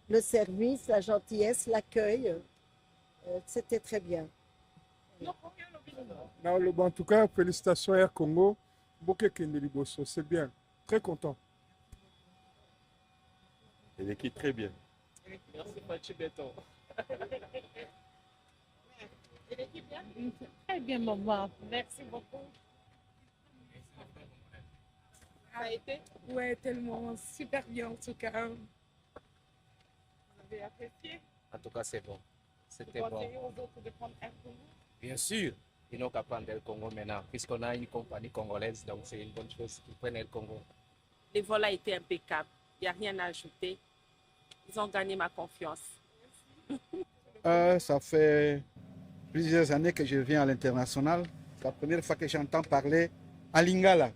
Le service, la gentillesse, l'accueil. C'était très bien. En tout cas, félicitations Air Congo. C'est bien. Très content. Et l'équipe très bien. Merci Pachi Beto. Très bien, maman. Merci beaucoup. Ça a été? Ouais, tellement. Super bien en tout cas. Vous avez apprécié? En tout cas, c'est bon. C'était bon. Vous conseillez aux autres de prendre Air Congo? Bien sûr, ils n'ont qu'à prendre Air Congo maintenant, puisqu'on a une compagnie congolaise, donc c'est une bonne chose qu'ils prennent Air Congo. Les vols a été impeccables. Il n'y a rien à ajouter. Ils ont gagné ma confiance. Ça fait plusieurs années que je viens à l'international. C'est la première fois que j'entends parler à Lingala.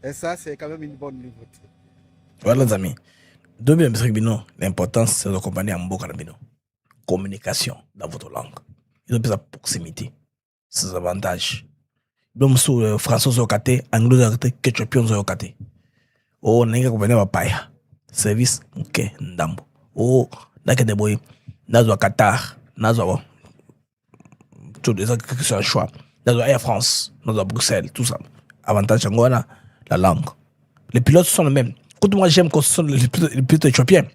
Et ça, c'est quand même une bonne nouveauté. Voilà, les amis. L'importance, c'est d'accompagner en Mboka. Communication dans votre langue. Ils ont besoin de proximité. C'est un avantage. Donc, sur français, anglais, éthiopien, oh, n'enga compagnie ma paya. Service, ok, ndambo. Oh, n'aka de boy, nazwa Qatar, nazwa tout des gens qui sont un choix. Nazwa Air France, nazwa Bruxelles, tout ça. Avantage en la langue. Les pilotes sont les mêmes. Quand moi j'aime que ce sont les pilotes éthiopiens,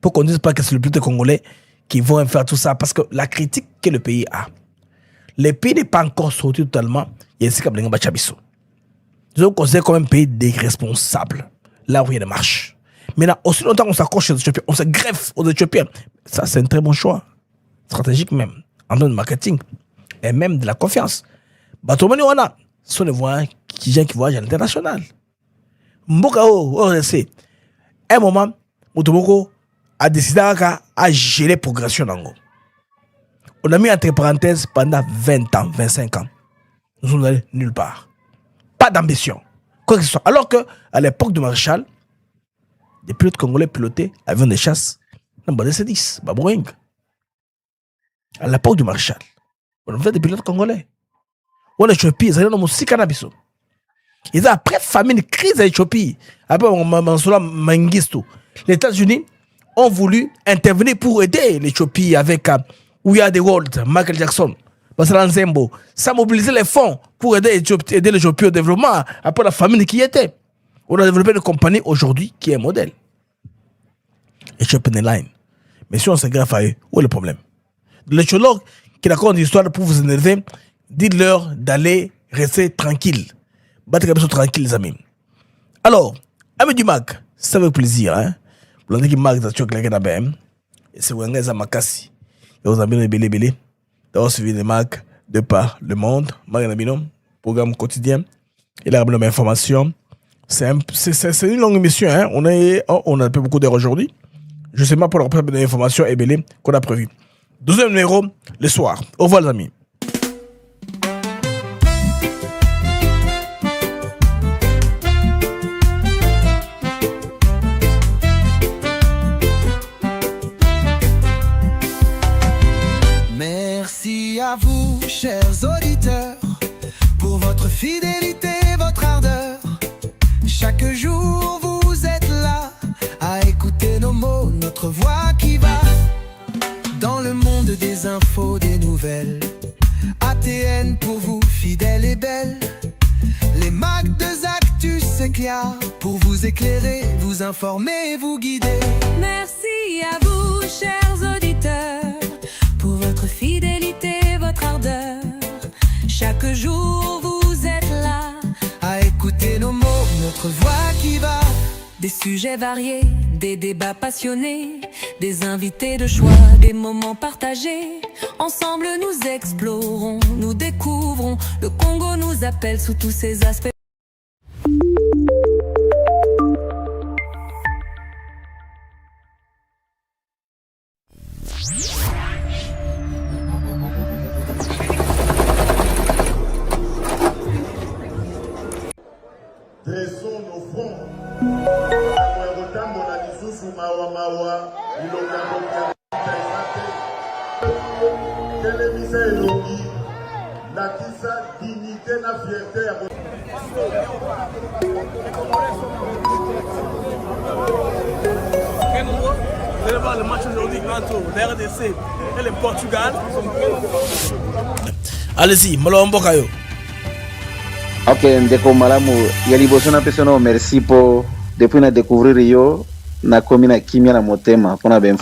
pour qu'on dise pas que c'est le pilote congolais qui vont faire tout ça, parce que la critique que le pays a, le pays n'est pas encore sorti totalement. Il y a ici comme les Bachabiso. Nous considérons comme un pays irresponsable. Là où il y a des marches. Maintenant, aussi longtemps qu'on s'accroche aux Éthiopiens, on se greffe aux Éthiopiens. Ça, c'est un très bon choix. Stratégique même. En termes de marketing. Et même de la confiance. Batomani wana, ce sont des voyageurs qui voyagent à l'international. Mboka RDC. À un moment, Motomoko a décidé à gérer progression d'Ango. On a mis entre parenthèses pendant 20 ans, 25 ans. Nous sommes allés nulle part. Pas d'ambition. Quoi que ce soit. Alors qu'à l'époque du Maréchal, les pilotes congolais pilotaient avions de chasse dans le DC-10, Boeing. À l'époque du Maréchal, on avait des pilotes congolais. On a Éthiopie, ils avaient aussi cannabis. Ils ont après famine, crise à Éthiopie, après Mansoura Mengistu, les États-Unis ont voulu intervenir pour aider l'Éthiopie avec We Are the World, Michael Jackson. Ça mobilisait les fonds pour aider l'Éthiopie au développement après la famine qui y était. On a développé une compagnie aujourd'hui qui est un modèle. Ethiopian Airlines. Mais si on se greffe à eux, où est le problème? L'éthologue qui raconte l'histoire pour vous énerver, dites-leur d'aller rester tranquille. Battre comme ça tranquille, les amis. Alors, amis du Mac, c'est avec plaisir. Hein? Vous l'avez dit que Mac, c'est un claquet d'abord. Et c'est un gars Makassi. Et vous avez belé. D'avoir suivi les marques de par le monde. Maganabino, programme quotidien. Il a ramené l'information. C'est une longue émission. Hein? On a fait beaucoup d'heures aujourd'hui. Je sais pas pour la première information et belé qu'on a prévu. Deuxième numéro, le soir. Au revoir, les amis. Merci à vous, chers auditeurs, pour votre fidélité, votre ardeur. Chaque jour, vous êtes là à écouter nos mots, notre voix qui va dans le monde des infos, des nouvelles. ATN pour vous, fidèle et belle. Les Mac de Actus, c'est clair, pour vous éclairer, vous informer, vous guider. Merci à vous, chers auditeurs, pour votre fidélité, votre ardeur. Chaque jour, vous êtes là à écouter nos mots, notre voix qui va. Des sujets variés, des débats passionnés, des invités de choix, des moments partagés. Ensemble nous explorons, nous découvrons. Le Congo nous appelle sous tous ses aspects. Dressons nos fronts. Le match aujourd'hui entre l'RDC et le Portugal. Allez-y, Malombo Kayo. Ok, ndeko malamu ya liboso na peso no merci po depuis na découvrir yo na komi na kimia na motema pona ba